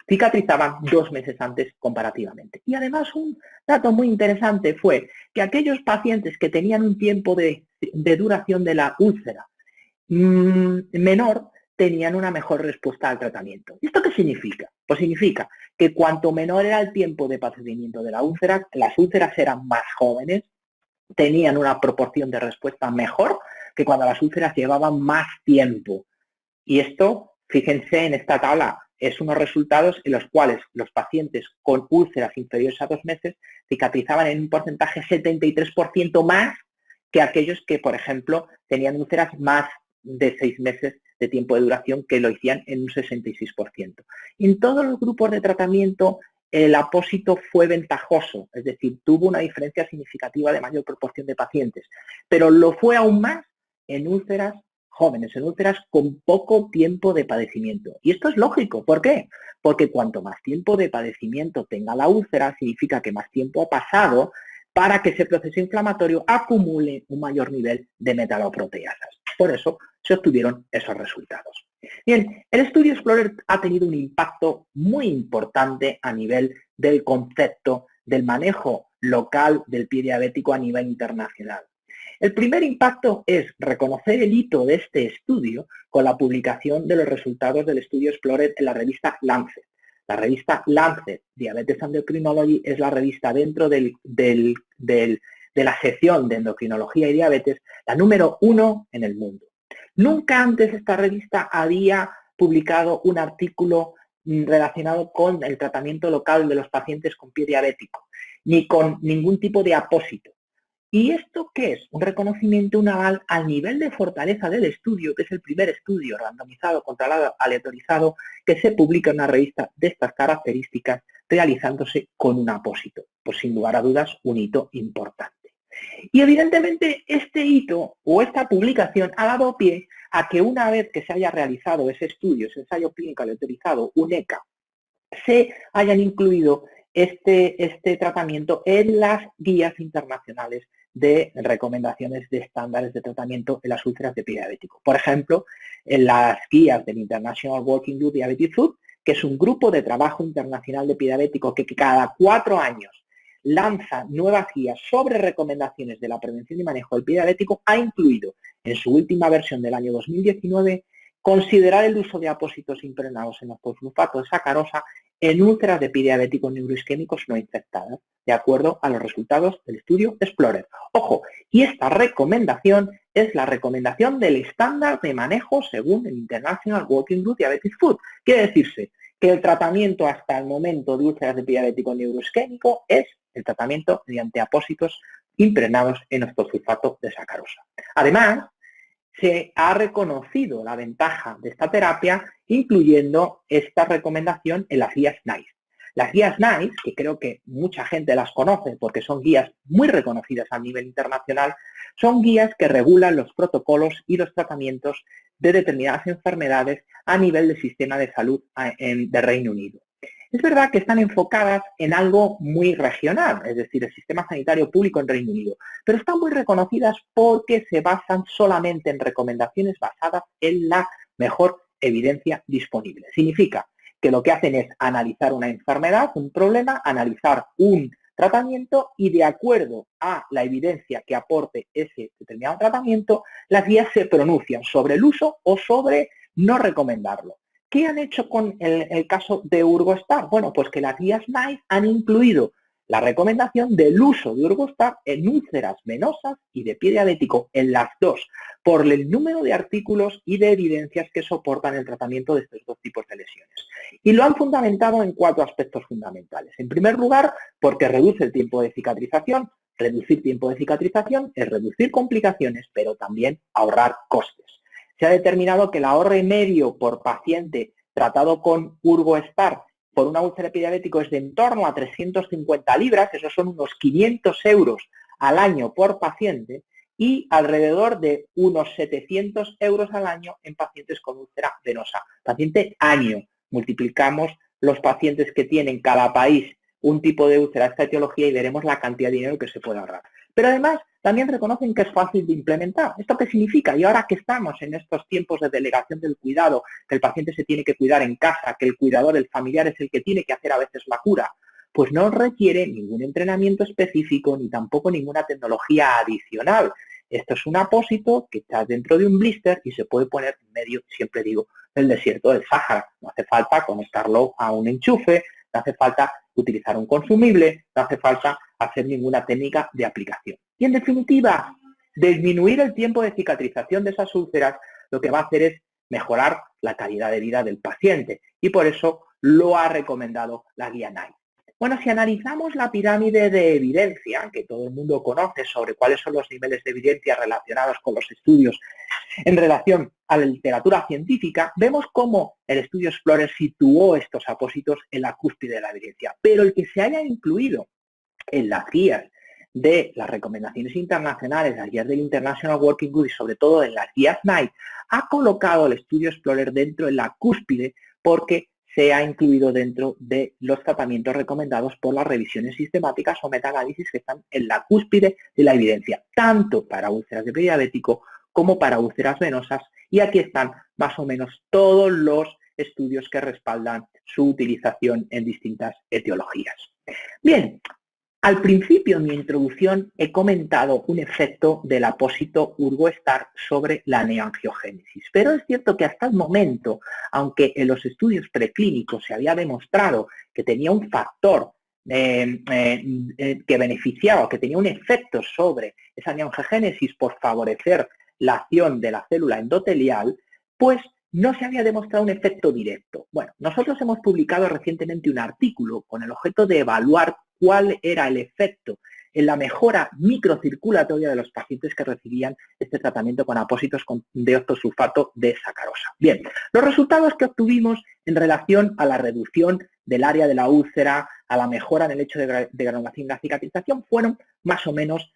Cicatrizaban 2 meses antes comparativamente. Y además un dato muy interesante fue que aquellos pacientes que tenían un tiempo de duración de la úlcera menor, tenían una mejor respuesta al tratamiento. ¿Esto qué significa? Pues significa que cuanto menor era el tiempo de padecimiento de la úlcera, las úlceras eran más jóvenes, tenían una proporción de respuesta mejor que cuando las úlceras llevaban más tiempo. Y esto, fíjense en esta tabla, es unos resultados en los cuales los pacientes con úlceras inferiores a 2 meses cicatrizaban en un porcentaje 73% más que aquellos que, por ejemplo, tenían úlceras más de 6 meses de tiempo de duración, que lo hacían en un 66%. En todos los grupos de tratamiento el apósito fue ventajoso, es decir, tuvo una diferencia significativa de mayor proporción de pacientes, pero lo fue aún más en úlceras jóvenes, en úlceras con poco tiempo de padecimiento. Y esto es lógico, ¿por qué? Porque cuanto más tiempo de padecimiento tenga la úlcera, significa que más tiempo ha pasado para que ese proceso inflamatorio acumule un mayor nivel de metaloproteasas. Por eso se obtuvieron esos resultados. Bien, el estudio Explorer ha tenido un impacto muy importante a nivel del concepto del manejo local del pie diabético a nivel internacional. El primer impacto es reconocer el hito de este estudio con la publicación de los resultados del estudio Explorer en la revista Lancet. La revista Lancet Diabetes Endocrinology es la revista dentro de la sección de endocrinología y diabetes, la número 1 en el mundo. Nunca antes esta revista había publicado un artículo relacionado con el tratamiento local de los pacientes con pie diabético, ni con ningún tipo de apósito. ¿Y esto qué es? Un reconocimiento, un aval al nivel de fortaleza del estudio, que es el primer estudio randomizado, controlado, aleatorizado, que se publica en una revista de estas características, realizándose con un apósito. Pues sin lugar a dudas, un hito importante. Y evidentemente este hito o esta publicación ha dado pie a que una vez que se haya realizado ese estudio, ese ensayo clínico aleatorizado, un ECA, se hayan incluido este tratamiento en las guías internacionales de recomendaciones de estándares de tratamiento en las úlceras de pie diabético. Por ejemplo, en las guías del International Working Group Diabetes Food, que es un grupo de trabajo internacional de pie diabético que cada 4 años lanza nuevas guías sobre recomendaciones de la prevención y manejo del pie diabético, ha incluido en su última versión del año 2019 considerar el uso de apósitos impregnados en fosfato de sacarosa en úlceras de pie diabético neuroisquémicos no infectadas, de acuerdo a los resultados del estudio Explorer. Ojo, y esta recomendación es la recomendación del estándar de manejo según el International Working Group Diabetes Food. Quiere decirse que el tratamiento hasta el momento de úlceras de pie diabético neuroisquémico es el tratamiento mediante apósitos impregnados en fosfato de sacarosa. Además, se ha reconocido la ventaja de esta terapia, incluyendo esta recomendación en las guías NICE. Las guías NICE, que creo que mucha gente las conoce porque son guías muy reconocidas a nivel internacional, son guías que regulan los protocolos y los tratamientos de determinadas enfermedades a nivel del sistema de salud de Reino Unido. Es verdad que están enfocadas en algo muy regional, es decir, el sistema sanitario público en Reino Unido, pero están muy reconocidas porque se basan solamente en recomendaciones basadas en la mejor evidencia disponible. Significa que lo que hacen es analizar una enfermedad, un problema, analizar un tratamiento y de acuerdo a la evidencia que aporte ese determinado tratamiento, las guías se pronuncian sobre el uso o sobre no recomendarlo. ¿Qué han hecho con el caso de Urgostar? Bueno, pues que las guías NICE han incluido la recomendación del uso de Urgostar en úlceras venosas y de pie diabético, en las dos, por el número de artículos y de evidencias que soportan el tratamiento de estos dos tipos de lesiones. Y lo han fundamentado en 4 aspectos fundamentales. En primer lugar, porque reduce el tiempo de cicatrización. Reducir tiempo de cicatrización es reducir complicaciones, pero también ahorrar costes. Se ha determinado que el ahorro medio por paciente tratado con Urgostar por una úlcera de pie diabético es de en torno a 350 libras, esos son unos 500 euros al año por paciente, y alrededor de unos 700 euros al año en pacientes con úlcera venosa. Paciente año. Multiplicamos los pacientes que tienen cada país un tipo de úlcera, esta etiología, y veremos la cantidad de dinero que se puede ahorrar. Pero además, también reconocen que es fácil de implementar. ¿Esto qué significa? Y ahora que estamos en estos tiempos de delegación del cuidado, que el paciente se tiene que cuidar en casa, que el cuidador, el familiar es el que tiene que hacer a veces la cura, pues no requiere ningún entrenamiento específico ni tampoco ninguna tecnología adicional. Esto es un apósito que está dentro de un blister y se puede poner en medio, siempre digo, del desierto del Sáhara. No hace falta conectarlo a un enchufe, no hace falta utilizar un consumible, no hace falta hacer ninguna técnica de aplicación. Y en definitiva, disminuir el tiempo de cicatrización de esas úlceras lo que va a hacer es mejorar la calidad de vida del paciente y por eso lo ha recomendado la guía NICE. Bueno, si analizamos la pirámide de evidencia, que todo el mundo conoce sobre cuáles son los niveles de evidencia relacionados con los estudios en relación a la literatura científica, vemos cómo el estudio Explorer situó estos apósitos en la cúspide de la evidencia. Pero el que se haya incluido en las guías de las recomendaciones internacionales, las guías del International Working Group y sobre todo en las guías NICE, ha colocado el estudio Explorer dentro de la cúspide porque se ha incluido dentro de los tratamientos recomendados por las revisiones sistemáticas o metaanálisis que están en la cúspide de la evidencia, tanto para úlceras de pie diabético como para úlceras venosas, y aquí están más o menos todos los estudios que respaldan su utilización en distintas etiologías. Bien, Al principio, en mi introducción, he comentado un efecto del apósito Urgo-Starr sobre la neoangiogénesis. Pero es cierto que hasta el momento, aunque en los estudios preclínicos se había demostrado que tenía un factor que beneficiaba, que tenía un efecto sobre esa neoangiogénesis por favorecer la acción de la célula endotelial, pues no se había demostrado un efecto directo. Bueno, nosotros hemos publicado recientemente un artículo con el objeto de evaluar cuál era el efecto en la mejora microcirculatoria de los pacientes que recibían este tratamiento con apósitos de octosulfato de sacarosa. Bien, los resultados que obtuvimos en relación a la reducción del área de la úlcera, a la mejora en el hecho de granulación y la cicatrización fueron más o menos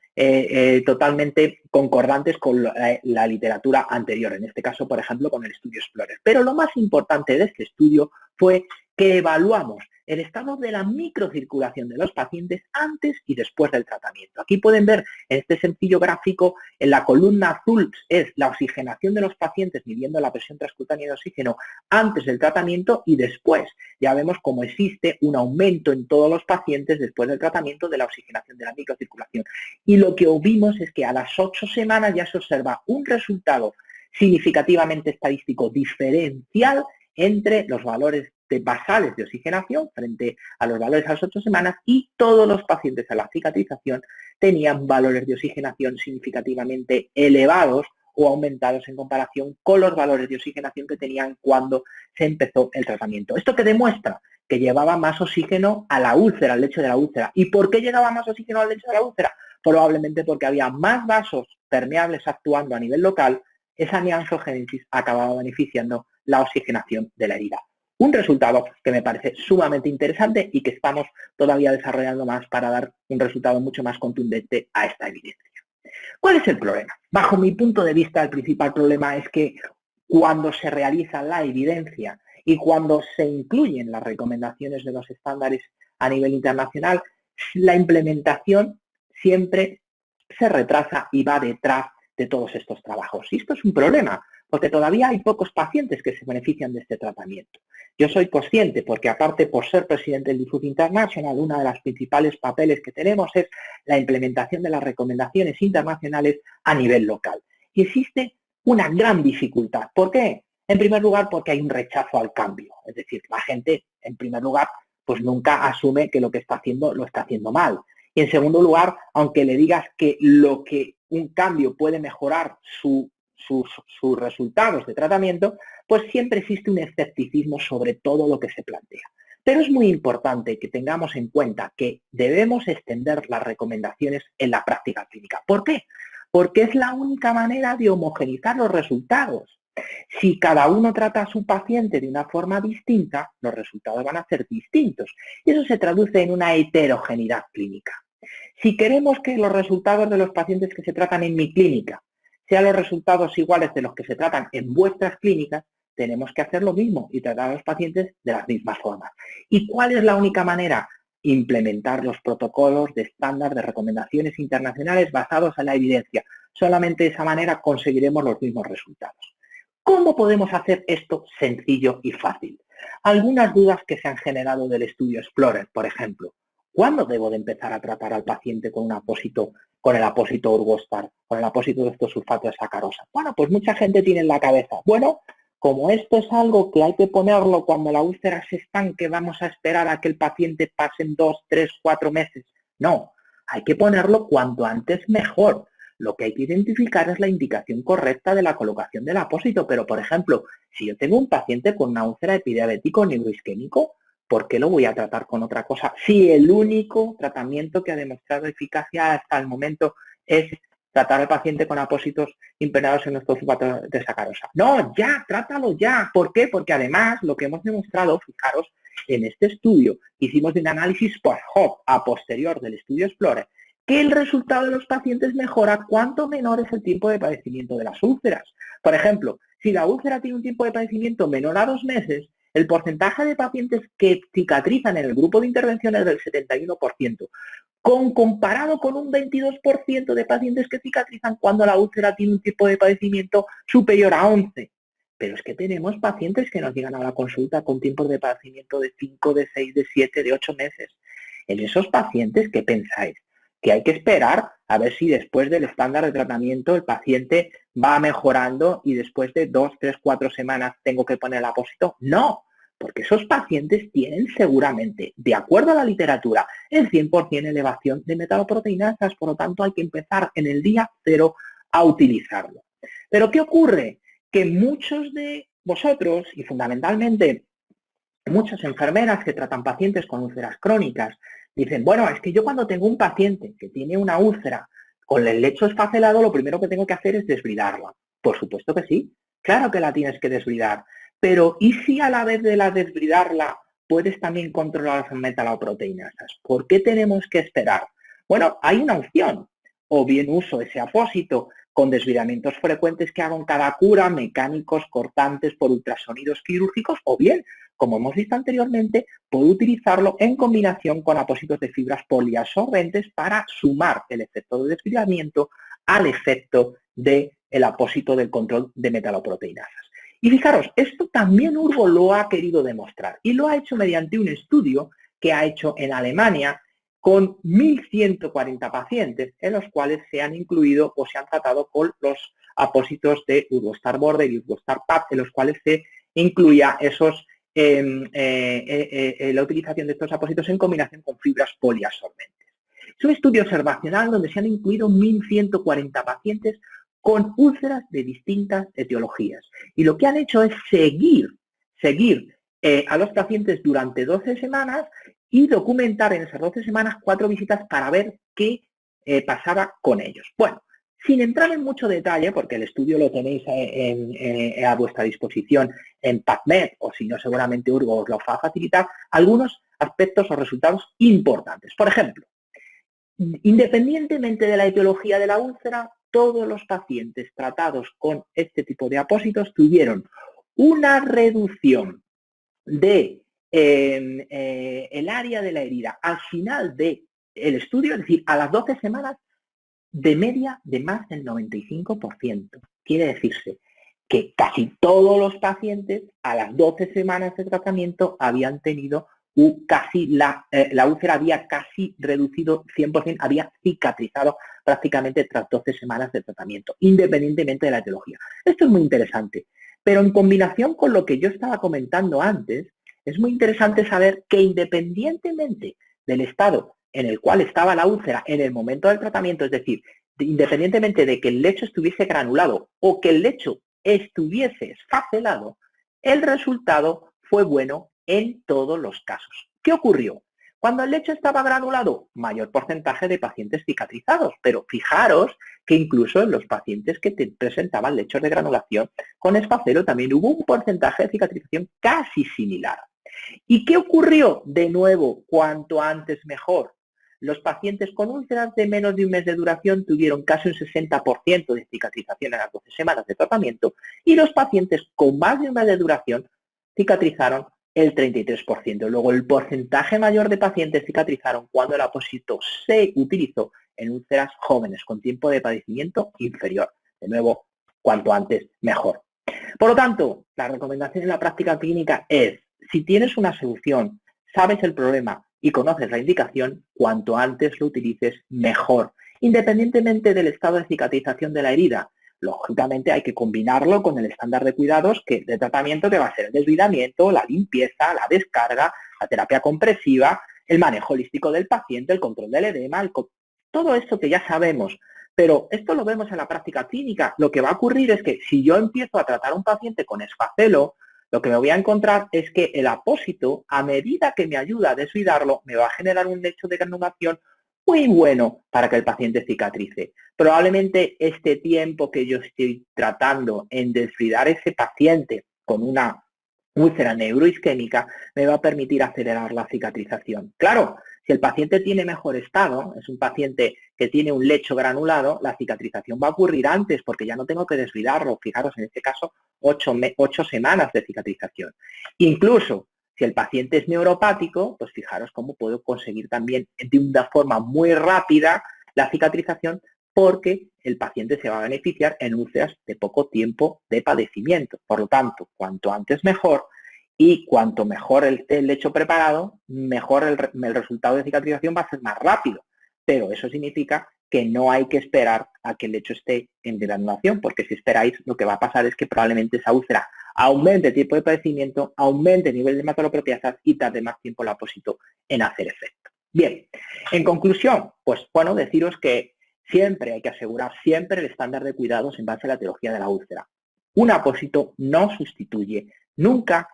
totalmente concordantes con la literatura anterior, en este caso, por ejemplo, con el estudio Explorer. Pero lo más importante de este estudio fue que evaluamos el estado de la microcirculación de los pacientes antes y después del tratamiento. Aquí pueden ver en este sencillo gráfico, en la columna azul es la oxigenación de los pacientes midiendo la presión transcutánea de oxígeno antes del tratamiento y después. Ya vemos cómo existe un aumento en todos los pacientes después del tratamiento de la oxigenación de la microcirculación. Y lo que vimos es que a las 8 semanas ya se observa un resultado significativamente estadístico diferencial entre los valores basales de oxigenación frente a los valores a las 8 semanas y todos los pacientes a la cicatrización tenían valores de oxigenación significativamente elevados o aumentados en comparación con los valores de oxigenación que tenían cuando se empezó el tratamiento. ¿Esto qué demuestra? Que llevaba más oxígeno a la úlcera, al lecho de la úlcera. ¿Y por qué llegaba más oxígeno al lecho de la úlcera? Probablemente porque había más vasos permeables actuando a nivel local, esa neoangiogénesis acababa beneficiando la oxigenación de la herida. Un resultado que me parece sumamente interesante y que estamos todavía desarrollando más para dar un resultado mucho más contundente a esta evidencia. ¿Cuál es el problema? Bajo mi punto de vista, el principal problema es que cuando se realiza la evidencia y cuando se incluyen las recomendaciones de los estándares a nivel internacional, la implementación siempre se retrasa y va detrás de todos estos trabajos. Y esto es un problema, porque todavía hay pocos pacientes que se benefician de este tratamiento. Yo soy consciente, porque aparte por ser presidente del DIFUT International, uno de los principales papeles que tenemos es la implementación de las recomendaciones internacionales a nivel local. Y existe una gran dificultad. ¿Por qué? En primer lugar, porque hay un rechazo al cambio. Es decir, la gente, en primer lugar, pues nunca asume que lo que está haciendo lo está haciendo mal. Y en segundo lugar, aunque le digas que un cambio puede mejorar sus resultados de tratamiento, pues siempre existe un escepticismo sobre todo lo que se plantea. Pero es muy importante que tengamos en cuenta que debemos extender las recomendaciones en la práctica clínica. ¿Por qué? Porque es la única manera de homogeneizar los resultados. Si cada uno trata a su paciente de una forma distinta, los resultados van a ser distintos. Y eso se traduce en una heterogeneidad clínica. Si queremos que los resultados de los pacientes que se tratan en mi clínica sean los resultados iguales de los que se tratan en vuestras clínicas, tenemos que hacer lo mismo y tratar a los pacientes de las mismas formas. ¿Y cuál es la única manera? Implementar los protocolos de estándar de recomendaciones internacionales basados en la evidencia. Solamente de esa manera conseguiremos los mismos resultados. ¿Cómo podemos hacer esto sencillo y fácil? Algunas dudas que se han generado del estudio Explorer, por ejemplo. ¿Cuándo debo de empezar a tratar al paciente con el apósito Urgo-Starr, con el apósito de octosulfato de sacarosa? Bueno, pues mucha gente tiene en la cabeza, bueno, como esto es algo que hay que ponerlo cuando la úlcera se estanque, vamos a esperar a que el paciente pase en 2, 3, 4 meses. No, hay que ponerlo cuanto antes mejor. Lo que hay que identificar es la indicación correcta de la colocación del apósito, pero por ejemplo, si yo tengo un paciente con una úlcera epidiabético neuroisquémico, ¿por qué lo voy a tratar con otra cosa? Si el único tratamiento que ha demostrado eficacia hasta el momento es tratar al paciente con apósitos impregnados en octosulfato de sacarosa. No, ya, trátalo ya. ¿Por qué? Porque además lo que hemos demostrado, fijaros, en este estudio hicimos un análisis post-hoc a posterior del estudio Explorer, que el resultado de los pacientes mejora cuanto menor es el tiempo de padecimiento de las úlceras. Por ejemplo, si la úlcera tiene un tiempo de padecimiento menor a 2 meses, el porcentaje de pacientes que cicatrizan en el grupo de intervención es del 71%, comparado con un 22% de pacientes que cicatrizan cuando la úlcera tiene un tipo de padecimiento superior a 11. Pero es que tenemos pacientes que nos llegan a la consulta con tiempos de padecimiento de 5, de 6, de 7, de 8 meses. En esos pacientes, ¿qué pensáis? Que hay que esperar a ver si después del estándar de tratamiento el paciente va mejorando y después de 2, 3, 4 semanas tengo que poner el apósito. No, porque esos pacientes tienen seguramente, de acuerdo a la literatura, el 100% elevación de metaloproteinasas, por lo tanto hay que empezar en el día 0 a utilizarlo. Pero ¿qué ocurre? Que muchos de vosotros, y fundamentalmente muchas enfermeras que tratan pacientes con úlceras crónicas, dicen, bueno, es que yo cuando tengo un paciente que tiene una úlcera con el lecho esfacelado, lo primero que tengo que hacer es desbridarla. Por supuesto que sí, claro que la tienes que desbridar, pero ¿y si a la vez de la desbridarla puedes también controlar las metaloproteinasas? ¿Por qué tenemos que esperar? Bueno, hay una opción, o bien uso ese apósito con desbridamientos frecuentes que hago en cada cura, mecánicos, cortantes por ultrasonidos quirúrgicos, o bien, como hemos visto anteriormente, puedo utilizarlo en combinación con apósitos de fibras poliabsorbentes para sumar el efecto de desbridamiento al efecto del apósito del control de metaloproteinasas. Y fijaros, esto también Urgo lo ha querido demostrar y lo ha hecho mediante un estudio que ha hecho en Alemania con 1.140 pacientes, en los cuales se han incluido o se han tratado con los apósitos de Urgostar Border y Urgostar PAP, en los cuales se incluía la utilización de estos apósitos en combinación con fibras poliabsorbentes. Es un estudio observacional donde se han incluido 1.140 pacientes con úlceras de distintas etiologías. Y lo que han hecho es seguir a los pacientes durante 12 semanas y documentar en esas 12 semanas 4 visitas para ver qué pasaba con ellos. Bueno, sin entrar en mucho detalle, porque el estudio lo tenéis a vuestra disposición en PubMed, o si no, seguramente Urgo os lo va a facilitar, algunos aspectos o resultados importantes. Por ejemplo, independientemente de la etiología de la úlcera, todos los pacientes tratados con este tipo de apósitos tuvieron una reducción de el área de la herida al final del estudio, es decir, a las 12 semanas, de media de más del 95%. Quiere decirse que casi todos los pacientes a las 12 semanas de tratamiento habían tenido la úlcera había casi reducido 100%, había cicatrizado prácticamente tras 12 semanas de tratamiento, independientemente de la etiología. Esto es muy interesante, pero en combinación con lo que yo estaba comentando antes, es muy interesante saber que independientemente del estado en el cual estaba la úlcera en el momento del tratamiento, es decir, independientemente de que el lecho estuviese granulado o que el lecho estuviese esfacelado, el resultado fue bueno en todos los casos. ¿Qué ocurrió? Cuando el lecho estaba granulado, mayor porcentaje de pacientes cicatrizados, pero fijaros que incluso en los pacientes que presentaban lechos de granulación con esfacelo también hubo un porcentaje de cicatrización casi similar. ¿Y qué ocurrió? De nuevo, cuanto antes mejor. Los pacientes con úlceras de menos de un mes de duración tuvieron casi un 60% de cicatrización en las 12 semanas de tratamiento y los pacientes con más de un mes de duración cicatrizaron el 33%. Luego, el porcentaje mayor de pacientes cicatrizaron cuando el apósito se utilizó en úlceras jóvenes con tiempo de padecimiento inferior. De nuevo, cuanto antes mejor. Por lo tanto, la recomendación en la práctica clínica es, si tienes una solución, sabes el problema y conoces la indicación, cuanto antes lo utilices, mejor, independientemente del estado de cicatrización de la herida. Lógicamente hay que combinarlo con el estándar de cuidados de tratamiento que va a ser el desbridamiento, la limpieza, la descarga, la terapia compresiva, el manejo holístico del paciente, el control del edema, todo esto que ya sabemos. Pero esto lo vemos en la práctica clínica. Lo que va a ocurrir es que si yo empiezo a tratar a un paciente con esfacelo, lo que me voy a encontrar es que el apósito, a medida que me ayuda a desbridarlo, me va a generar un lecho de granulación muy bueno para que el paciente cicatrice. Probablemente este tiempo que yo estoy tratando en desbridar ese paciente con una úlcera neuroisquémica me va a permitir acelerar la cicatrización. Claro, si el paciente tiene mejor estado, es un paciente que tiene un lecho granulado, la cicatrización va a ocurrir antes porque ya no tengo que desbridarlo. Fijaros, en este caso, 8 semanas de cicatrización. Incluso si el paciente es neuropático, pues fijaros cómo puedo conseguir también de una forma muy rápida la cicatrización porque el paciente se va a beneficiar en úlceras de poco tiempo de padecimiento. Por lo tanto, cuanto antes mejor Y cuanto mejor el lecho preparado, mejor el resultado de cicatrización va a ser más rápido. Pero eso significa que no hay que esperar a que el lecho esté en granulación, porque si esperáis, lo que va a pasar es que probablemente esa úlcera aumente el tiempo de padecimiento, aumente el nivel de metaloproteasas y tarde más tiempo el apósito en hacer efecto. Bien, en conclusión, pues bueno, deciros que siempre hay que asegurar siempre el estándar de cuidados en base a la etiología de la úlcera. Un apósito no sustituye nunca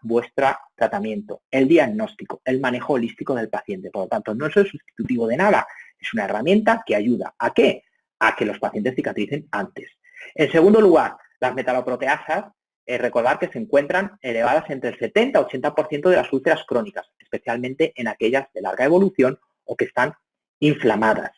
vuestro tratamiento, el diagnóstico, el manejo holístico del paciente. Por lo tanto, no es el sustitutivo de nada, es una herramienta que ayuda ¿a qué? A que los pacientes cicatricen antes. En segundo lugar, las metaloproteasas, recordar que se encuentran elevadas entre el 70-80% de las úlceras crónicas, especialmente en aquellas de larga evolución o que están inflamadas.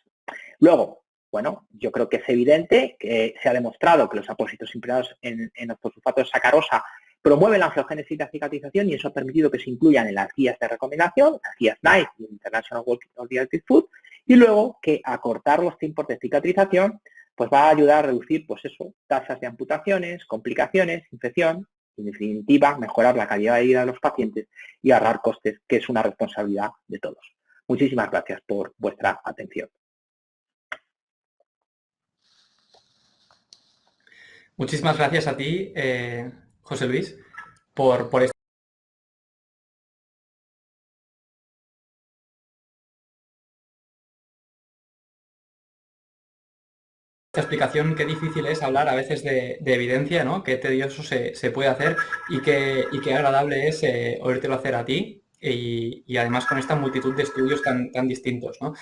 Luego, bueno, yo creo que es evidente que se ha demostrado que los apósitos impregnados en octosulfato de sacarosa promueven la angiogénesis y la cicatrización y eso ha permitido que se incluyan en las guías de recomendación, las guías NICE y International Working Orthodontic Food, y luego que acortar los tiempos de cicatrización pues va a ayudar a reducir, pues eso, tasas de amputaciones, complicaciones, infección, y en definitiva mejorar la calidad de vida de los pacientes y ahorrar costes, que es una responsabilidad de todos. Muchísimas gracias por vuestra atención. Muchísimas gracias a ti, José Luis, por esta explicación. Qué difícil es hablar a veces de evidencia, ¿no? Qué tedioso se puede hacer y qué agradable es oírtelo hacer a ti y además con esta multitud de estudios tan distintos, ¿no?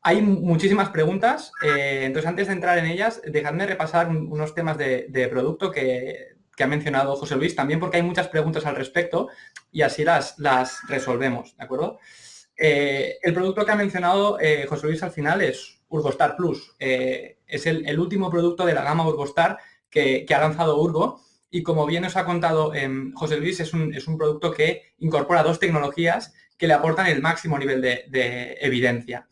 Hay muchísimas preguntas, entonces antes de entrar en ellas, dejadme repasar unos temas de producto que ha mencionado José Luis, también porque hay muchas preguntas al respecto y así las resolvemos, ¿de acuerdo? El producto que ha mencionado José Luis al final es Urgostar Plus. Es el último producto de la gama Urgostar que ha lanzado Urgo y como bien os ha contado José Luis, es un producto que incorpora dos tecnologías que le aportan el máximo nivel de evidencia.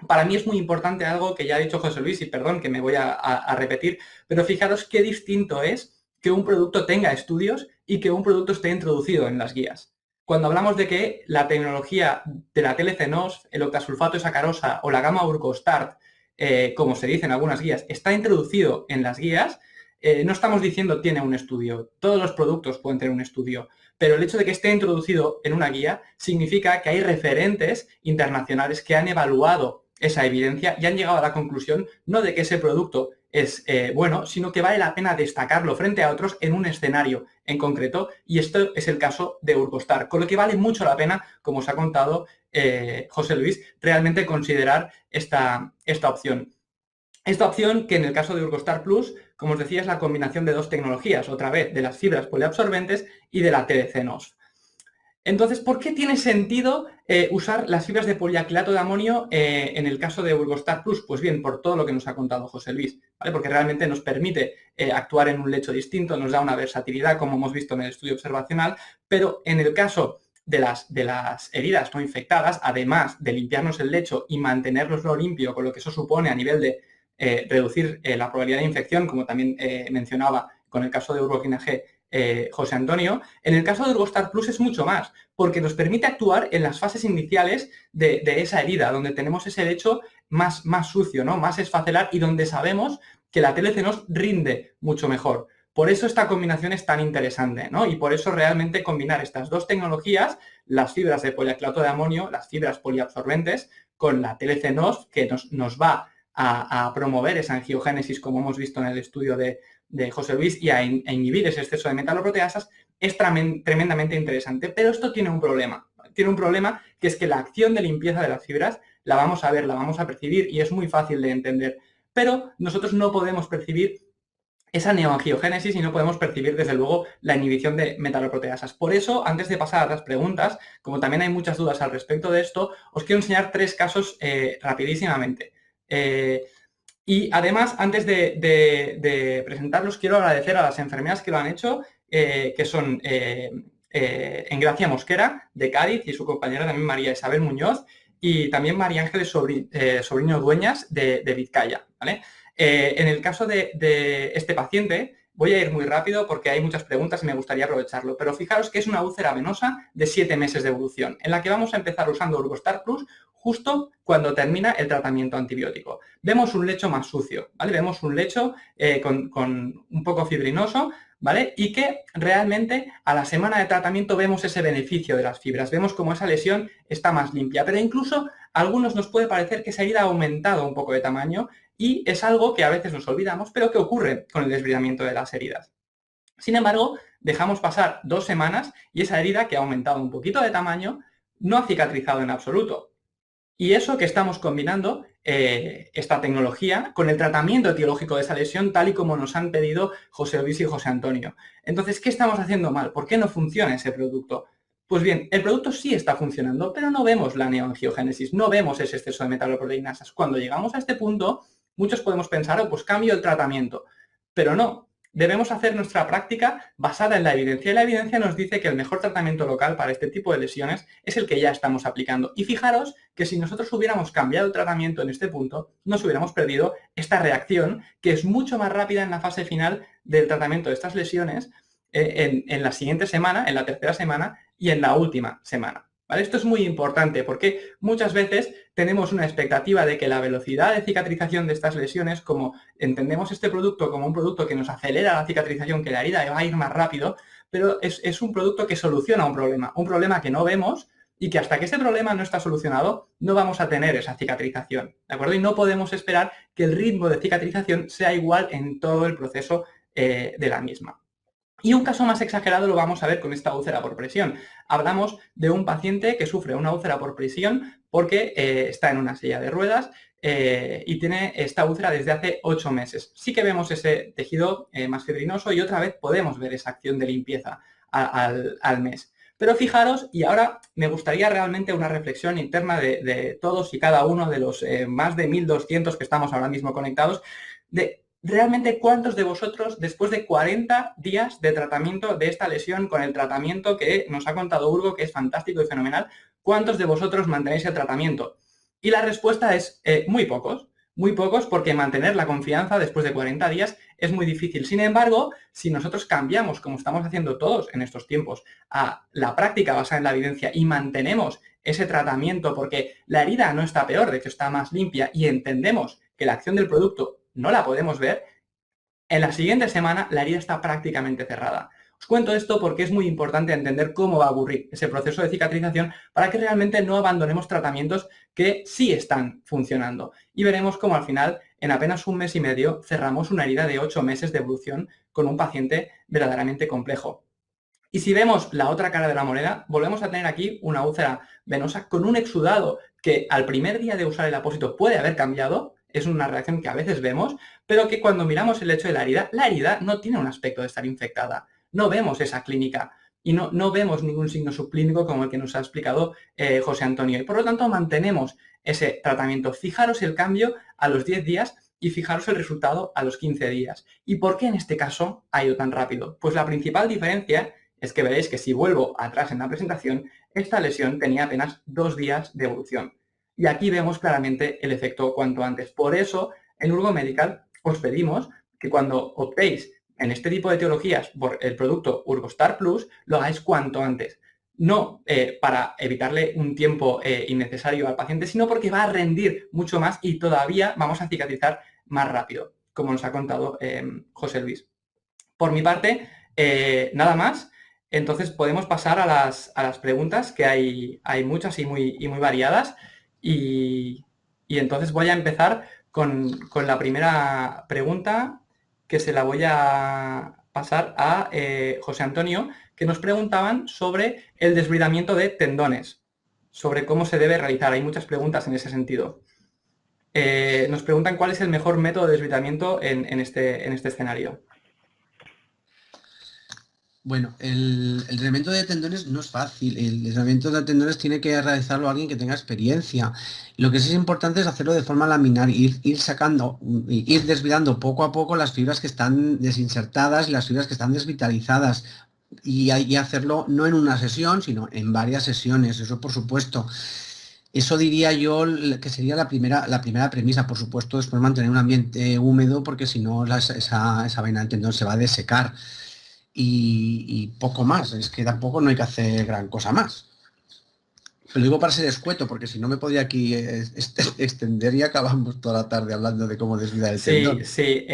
Para mí es muy importante algo que ya ha dicho José Luis, y perdón que me voy a repetir, pero fijaros qué distinto es que un producto tenga estudios y que un producto esté introducido en las guías. Cuando hablamos de que la tecnología de la TLC-NOS, el octasulfato de sacarosa o la gama Urgostart, como se dice en algunas guías, está introducido en las guías, no estamos diciendo tiene un estudio. Todos los productos pueden tener un estudio, pero el hecho de que esté introducido en una guía significa que hay referentes internacionales que han evaluado esa evidencia y han llegado a la conclusión no de que ese producto es bueno, sino que vale la pena destacarlo frente a otros en un escenario en concreto, y esto es el caso de Urgostar, con lo que vale mucho la pena, como os ha contado José Luis, realmente considerar esta opción. Esta opción, que en el caso de Urgostar Plus, como os decía, es la combinación de dos tecnologías, otra vez de las fibras poliabsorbentes y de la TLC-NOS. Entonces, ¿por qué tiene sentido usar las fibras de poliacrilato de amonio en el caso de Urgostar Plus? Pues bien, por todo lo que nos ha contado José Luis, ¿vale? Porque realmente nos permite actuar en un lecho distinto, nos da una versatilidad, como hemos visto en el estudio observacional, pero en el caso de las heridas no infectadas, además de limpiarnos el lecho y mantenerlo limpio, con lo que eso supone a nivel de reducir la probabilidad de infección, como también mencionaba con el caso de Urgoquina-G, José Antonio, en el caso de Urgostar Plus es mucho más, porque nos permite actuar en las fases iniciales de esa herida, donde tenemos ese lecho más sucio, ¿no? Más esfacelar y donde sabemos que la TLC nos rinde mucho mejor. Por eso esta combinación es tan interesante, ¿no? Y por eso realmente combinar estas dos tecnologías, las fibras de poliacrilato de amonio, las fibras poliabsorbentes, con la TLC-NOS, que nos va a promover esa angiogénesis, como hemos visto en el estudio de José Luis, y a inhibir ese exceso de metaloproteasas, es tremendamente interesante. Pero esto tiene un problema. Tiene un problema que es que la acción de limpieza de las fibras la vamos a ver, la vamos a percibir y es muy fácil de entender. Pero nosotros no podemos percibir esa neoangiogénesis y no podemos percibir, desde luego, la inhibición de metaloproteasas. Por eso, antes de pasar a las preguntas, como también hay muchas dudas al respecto de esto, os quiero enseñar tres casos rapidísimamente. Y además, antes de presentarlos, quiero agradecer a las enfermeras que lo han hecho, que son Engracia Mosquera, de Cádiz, y su compañera también María Isabel Muñoz, y también María Ángeles Sobrino Dueñas, de Vizcaya, ¿vale? En el caso de este paciente, Voy a ir muy rápido porque hay muchas preguntas y me gustaría aprovecharlo, pero fijaros que es una úlcera venosa de 7 meses de evolución, en la que vamos a empezar usando Urgostar Plus justo cuando termina el tratamiento antibiótico. Vemos un lecho más sucio, ¿vale? Vemos un lecho con un poco fibrinoso, ¿vale? Y que realmente a la semana de tratamiento vemos ese beneficio de las fibras, vemos como esa lesión está más limpia, pero incluso a algunos nos puede parecer que esa herida ha aumentado un poco de tamaño y es algo que a veces nos olvidamos, pero que ocurre con el desbridamiento de las heridas. Sin embargo, dejamos pasar 2 semanas y esa herida, que ha aumentado un poquito de tamaño, no ha cicatrizado en absoluto. Y eso que estamos combinando esta tecnología con el tratamiento etiológico de esa lesión, tal y como nos han pedido José Luis y José Antonio. Entonces, ¿qué estamos haciendo mal? ¿Por qué no funciona ese producto? Pues bien, el producto sí está funcionando, pero no vemos la neoangiogénesis, no vemos ese exceso de metaloproteinasas. Cuando llegamos a este punto, muchos podemos pensar, oh, pues cambio el tratamiento, pero no. Debemos hacer nuestra práctica basada en la evidencia, y la evidencia nos dice que el mejor tratamiento local para este tipo de lesiones es el que ya estamos aplicando. Y fijaros que si nosotros hubiéramos cambiado el tratamiento en este punto, nos hubiéramos perdido esta reacción, que es mucho más rápida en la fase final del tratamiento de estas lesiones, en la siguiente semana, en la tercera semana y en la última semana. ¿Vale? Esto es muy importante porque muchas veces tenemos una expectativa de que la velocidad de cicatrización de estas lesiones, como entendemos este producto como un producto que nos acelera la cicatrización, que la herida va a ir más rápido, pero es un producto que soluciona un problema que no vemos y que hasta que ese problema no está solucionado no vamos a tener esa cicatrización, ¿de acuerdo? Y no podemos esperar que el ritmo de cicatrización sea igual en todo el proceso de la misma. Y un caso más exagerado lo vamos a ver con esta úlcera por presión. Hablamos de un paciente que sufre una úlcera por presión porque está en una silla de ruedas y tiene esta úlcera desde hace 8 meses. Sí que vemos ese tejido más fibrinoso y otra vez podemos ver esa acción de limpieza al mes. Pero fijaros, y ahora me gustaría realmente una reflexión interna de todos y cada uno de los más de 1.200 que estamos ahora mismo conectados, de realmente cuántos de vosotros, después de 40 días de tratamiento de esta lesión, con el tratamiento que nos ha contado Urgo, que es fantástico y fenomenal, cuántos de vosotros mantenéis el tratamiento? Y la respuesta es muy pocos porque mantener la confianza después de 40 días es muy difícil. Sin embargo, si nosotros cambiamos, como estamos haciendo todos en estos tiempos, a la práctica basada en la evidencia y mantenemos ese tratamiento porque la herida no está peor, de hecho está más limpia y entendemos que la acción del producto no la podemos ver, en la siguiente semana la herida está prácticamente cerrada. Os cuento esto porque es muy importante entender cómo va a ocurrir ese proceso de cicatrización para que realmente no abandonemos tratamientos que sí están funcionando. Y veremos cómo al final, en apenas 1 mes y medio, cerramos una herida de 8 meses de evolución con un paciente verdaderamente complejo. Y si vemos la otra cara de la moneda, volvemos a tener aquí una úlcera venosa con un exudado que al primer día de usar el apósito puede haber cambiado. Es una reacción que a veces vemos, pero que cuando miramos el hecho de la herida no tiene un aspecto de estar infectada. No vemos esa clínica y no vemos ningún signo subclínico como el que nos ha explicado José Antonio. Y por lo tanto mantenemos ese tratamiento. Fijaros el cambio a los 10 días y fijaros el resultado a los 15 días. ¿Y por qué en este caso ha ido tan rápido? Pues la principal diferencia es que veréis que si vuelvo atrás en la presentación, esta lesión tenía apenas 2 días de evolución. Y aquí vemos claramente el efecto cuanto antes. Por eso, en Urgo Medical os pedimos que cuando optéis en este tipo de etiologías por el producto Urgostar Plus, lo hagáis cuanto antes. No para evitarle un tiempo innecesario al paciente, sino porque va a rendir mucho más y todavía vamos a cicatrizar más rápido, como nos ha contado José Luis. Por mi parte, nada más. Entonces podemos pasar a las preguntas, que hay muchas y muy variadas. Y entonces voy a empezar con la primera pregunta, que se la voy a pasar a José Antonio, que nos preguntaban sobre el desbridamiento de tendones, sobre cómo se debe realizar. Hay muchas preguntas en ese sentido. Nos preguntan cuál es el mejor método de desbridamiento en este escenario. Bueno, el desbridamiento de tendones no es fácil. El desbridamiento de tendones tiene que realizarlo alguien que tenga experiencia. Lo que sí es importante es hacerlo de forma laminar, ir desbridando poco a poco las fibras que están desinsertadas y las fibras que están desvitalizadas. Y hacerlo no en una sesión, sino en varias sesiones, eso por supuesto. Eso diría yo que sería la primera premisa. Por supuesto, después mantener un ambiente húmedo, porque si no esa vaina del tendón se va a desecar. Y poco más, es que tampoco no hay que hacer gran cosa más. Lo digo para ser escueto, porque si no me podría aquí extender y acabamos toda la tarde hablando de cómo desvidar el Sí, tendón. sí.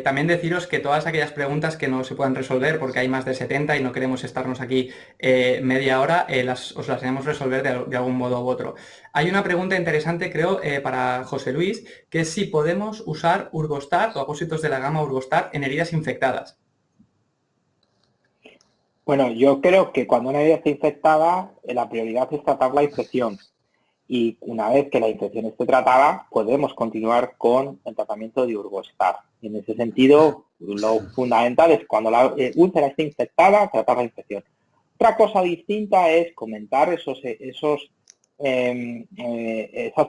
También deciros que todas aquellas preguntas que no se puedan resolver, porque hay más de 70 y no queremos estarnos aquí media hora, os las queremos resolver de algún modo u otro. Hay una pregunta interesante, creo, para José Luis, que es si podemos usar Urgostat o apósitos de la gama Urgostat en heridas infectadas. Bueno, yo creo que cuando una herida está infectada, la prioridad es tratar la infección. Y una vez que la infección esté tratada, podemos continuar con el tratamiento de Urgostat. En ese sentido, lo fundamental es cuando la úlcera esté infectada, tratar la infección. Otra cosa distinta es comentar esas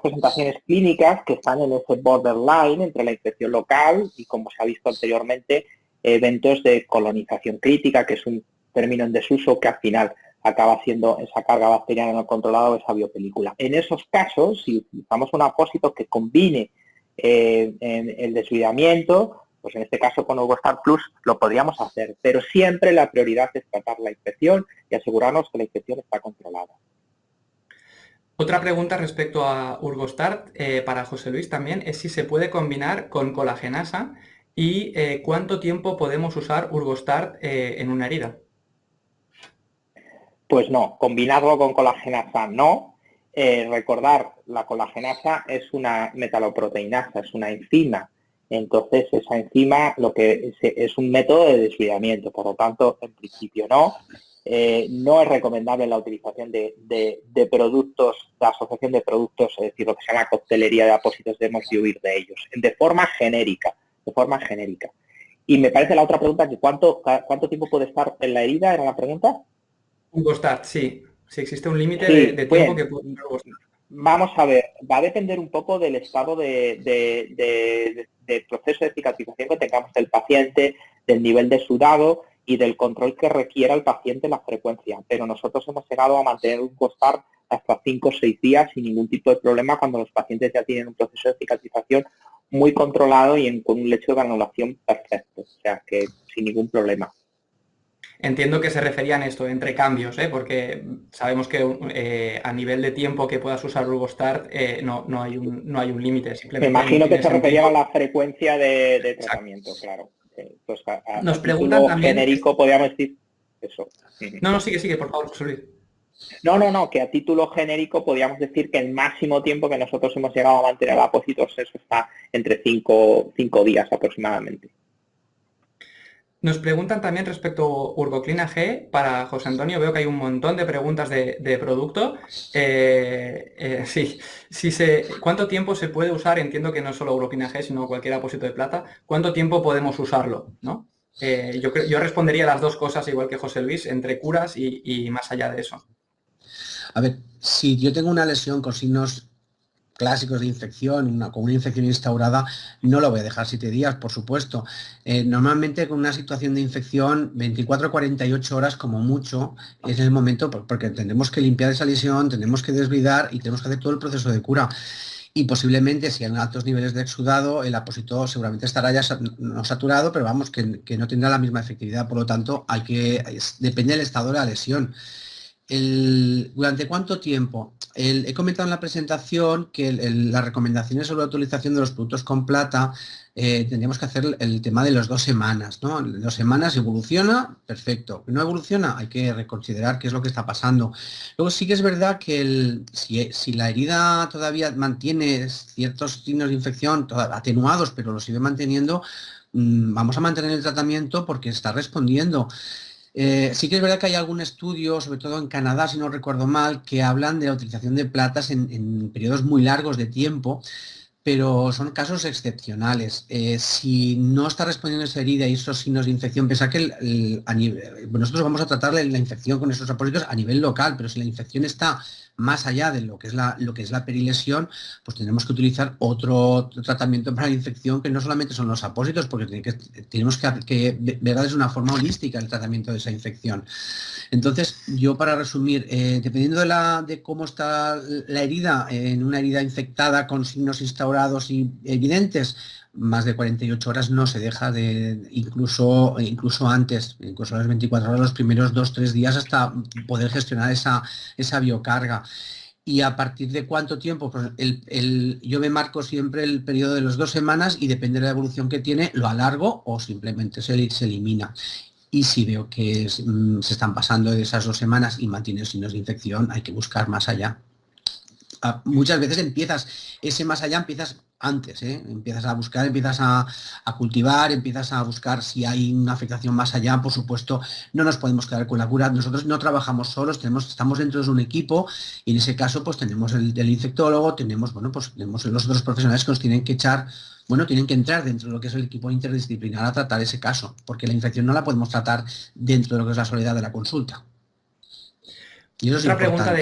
presentaciones clínicas que están en ese borderline entre la infección local y, como se ha visto anteriormente, eventos de colonización crítica, que es un término en desuso que al final acaba siendo esa carga bacteriana no controlada o esa biopelícula. En esos casos, si utilizamos un apósito que combine en el desvidamiento, pues en este caso con Urgostat Plus lo podríamos hacer, pero siempre la prioridad es tratar la infección y asegurarnos que la infección está controlada. Otra pregunta respecto a Urgostat para José Luis también es si se puede combinar con colagenasa y cuánto tiempo podemos usar Urgostat en una herida. Pues no, combinarlo con colagenasa no. Recordar, la colagenasa es una metaloproteinasa, es una enzima. Entonces, esa enzima lo que es un método de desvidamiento, por lo tanto, en principio no. No es recomendable la utilización de productos, de asociación de productos, es decir, lo que se llama coctelería de apósitos, debemos de huir de ellos, de forma genérica, Y me parece la otra pregunta, que ¿cuánto tiempo puede estar en la herida? ¿Era la pregunta? Urgostat, sí. Si existe un límite Sí, de tiempo que bien. puede usar Urgostat. Vamos a ver, va a depender un poco del estado de proceso de cicatrización que tengamos del paciente, del nivel de sudado y del control que requiera el paciente en la frecuencia. Pero nosotros hemos llegado a mantener un Urgostat hasta 5 o 6 días sin ningún tipo de problema cuando los pacientes ya tienen un proceso de cicatrización muy controlado y con un lecho de granulación perfecto, o sea que sin ningún problema. Entiendo que se referían a esto, entre cambios, porque sabemos que a nivel de tiempo que puedas usar Urgostat no hay un límite, Me simplemente imagino que tiene se refería sentido. a la frecuencia de Exacto. tratamiento, claro. Pues Nos a preguntan título también... genérico podríamos decir eso. No, sigue, por favor, José Luis. No, que a título genérico podríamos decir que el máximo tiempo que nosotros hemos llegado a mantener apósitos, eso está entre 5 días aproximadamente. Nos preguntan también respecto a Urgoclina G, para José Antonio, veo que hay un montón de preguntas de producto. Sí, ¿cuánto tiempo se puede usar? Entiendo que no solo Urgoclina G, sino cualquier apósito de plata. ¿Cuánto tiempo podemos usarlo? ¿No? Yo respondería las dos cosas, igual que José Luis, entre curas y más allá de eso. A ver, si yo tengo una lesión con signos clásicos de infección, con una infección instaurada, no lo voy a dejar 7 días, por supuesto. Normalmente con una situación de infección, 24 a 48 horas como mucho, es el momento, porque tenemos que limpiar esa lesión, tenemos que desvidar y tenemos que hacer todo el proceso de cura. Y posiblemente, si hay altos niveles de exudado, el apósito seguramente estará ya no saturado, pero vamos, que no tendrá la misma efectividad. Por lo tanto, depende del estado de la lesión. ¿Durante cuánto tiempo? He comentado en la presentación que las recomendaciones sobre la utilización de los productos con plata tendríamos que hacer el tema de las 2 semanas, ¿no? 2 semanas evoluciona, perfecto. No evoluciona, hay que reconsiderar qué es lo que está pasando. Luego sí que es verdad que si la herida todavía mantiene ciertos signos de infección atenuados, pero los sigue manteniendo, vamos a mantener el tratamiento porque está respondiendo. Sí que es verdad que hay algún estudio, sobre todo en Canadá, si no recuerdo mal, que hablan de la utilización de platas en periodos muy largos de tiempo, pero son casos excepcionales. Si no está respondiendo esa herida y esos signos de infección, piensa que nosotros vamos a tratar la infección con esos apósitos a nivel local, pero si la infección está más allá de lo que es la perilesión, pues tenemos que utilizar otro tratamiento para la infección que no solamente son los apósitos, porque tenemos que ver desde una forma holística el tratamiento de esa infección. Entonces, yo para resumir, dependiendo de cómo está la herida, en una herida infectada con signos instaurados y evidentes, más de 48 horas no se deja incluso antes, incluso a las 24 horas, los primeros 2-3 días hasta poder gestionar esa biocarga. Y a partir de cuánto tiempo, pues yo me marco siempre el periodo de las 2 semanas y depende de la evolución que tiene, lo alargo o simplemente se elimina. Y si veo que se están pasando de esas 2 semanas y mantiene signos de infección, hay que buscar más allá. Muchas veces empiezas antes, empiezas a buscar, empiezas a cultivar, empiezas a buscar si hay una afectación más allá. Por supuesto, no nos podemos quedar con la cura. Nosotros no trabajamos solos, estamos dentro de un equipo y en ese caso pues tenemos el infectólogo, tenemos los otros profesionales que nos tienen que tienen que entrar dentro de lo que es el equipo interdisciplinar a tratar ese caso, porque la infección no la podemos tratar dentro de lo que es la soledad de la consulta. Y eso Otra es pregunta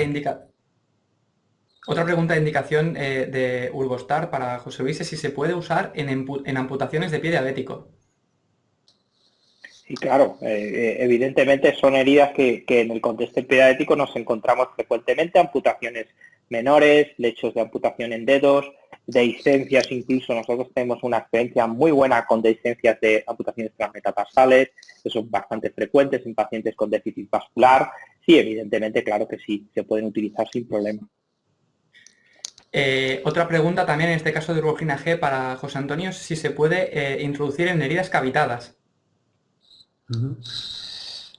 Otra pregunta de indicación de Urgostar para José Luis es si se puede usar en amputaciones de pie diabético. Sí, claro, evidentemente son heridas que en el contexto diabético nos encontramos frecuentemente, amputaciones menores, lechos de amputación en dedos, dehiscencias, incluso nosotros tenemos una experiencia muy buena con dehiscencias de amputaciones transmetatarsales, que son bastante frecuentes en pacientes con déficit vascular. Sí, evidentemente, claro que sí, se pueden utilizar sin problema. Otra pregunta también en este caso de Urgogina G para José Antonio, si se puede introducir en heridas cavitadas.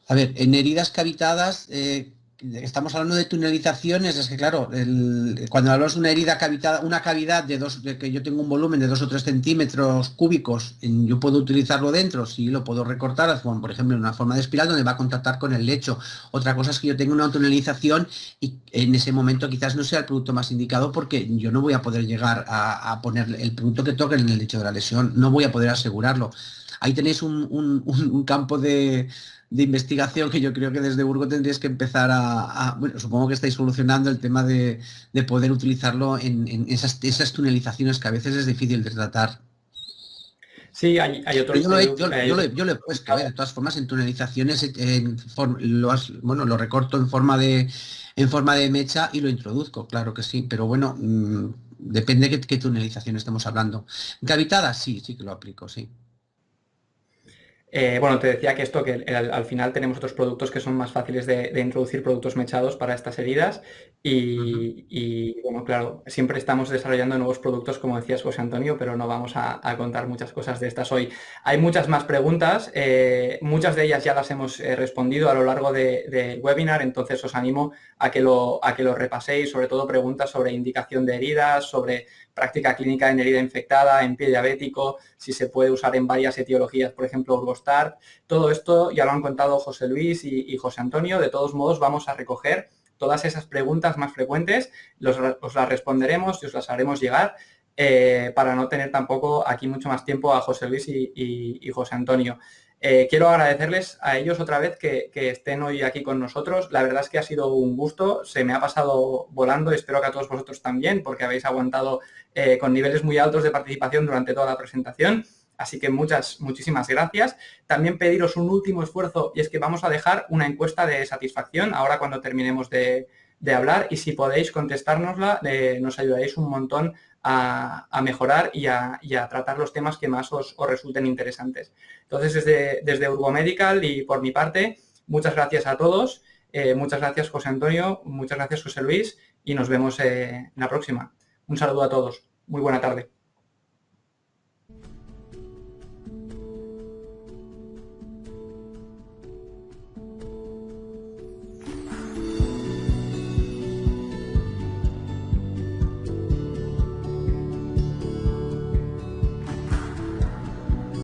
A ver, en heridas cavitadas, estamos hablando de tunelizaciones, es que claro, cuando hablamos de una herida cavitada, una cavidad de que yo tengo un volumen de 2 o 3 centímetros cúbicos, yo puedo utilizarlo dentro, sí, lo puedo recortar, como por ejemplo en una forma de espiral donde va a contactar con el lecho. Otra cosa es que yo tengo una tunelización y en ese momento quizás no sea el producto más indicado porque yo no voy a poder llegar a poner el producto que toque en el lecho de la lesión, no voy a poder asegurarlo. Ahí tenéis un campo de investigación que yo creo que desde Urgo tendréis que empezar bueno, supongo que estáis solucionando el tema de poder utilizarlo en esas tunelizaciones que a veces es difícil de tratar. Sí, hay otros productos. Yo lo he puesto, de todas formas, en tunelizaciones lo recorto en forma de mecha y lo introduzco, claro que sí, pero bueno, depende de qué tunelización estemos hablando. Cavitadas, sí que lo aplico, sí. Bueno, te decía que al final tenemos otros productos que son más fáciles de introducir, productos mechados para estas heridas y, bueno, claro, siempre estamos desarrollando nuevos productos, como decías José Antonio, pero no vamos a contar muchas cosas de estas hoy. Hay muchas más preguntas, muchas de ellas ya las hemos respondido a lo largo del webinar, entonces os animo a que lo repaséis, sobre todo preguntas sobre indicación de heridas, sobre práctica clínica en herida infectada, en pie diabético, si se puede usar en varias etiologías, por ejemplo, Urgostar. Todo esto ya lo han contado José Luis y José Antonio. De todos modos, vamos a recoger todas esas preguntas más frecuentes, os las responderemos y os las haremos llegar para no tener tampoco aquí mucho más tiempo a José Luis y José Antonio. Quiero agradecerles a ellos otra vez que estén hoy aquí con nosotros. La verdad es que ha sido un gusto, se me ha pasado volando, espero que a todos vosotros también, porque habéis aguantado con niveles muy altos de participación durante toda la presentación. Así que muchísimas gracias. También pediros un último esfuerzo y es que vamos a dejar una encuesta de satisfacción ahora cuando terminemos de hablar y si podéis contestárnosla nos ayudaréis un montón a mejorar y a tratar los temas que más os resulten interesantes. Entonces, desde Urgo Medical y por mi parte, muchas gracias a todos. Muchas gracias, José Antonio. Muchas gracias, José Luis. Y nos vemos en la próxima. Un saludo a todos. Muy buena tarde.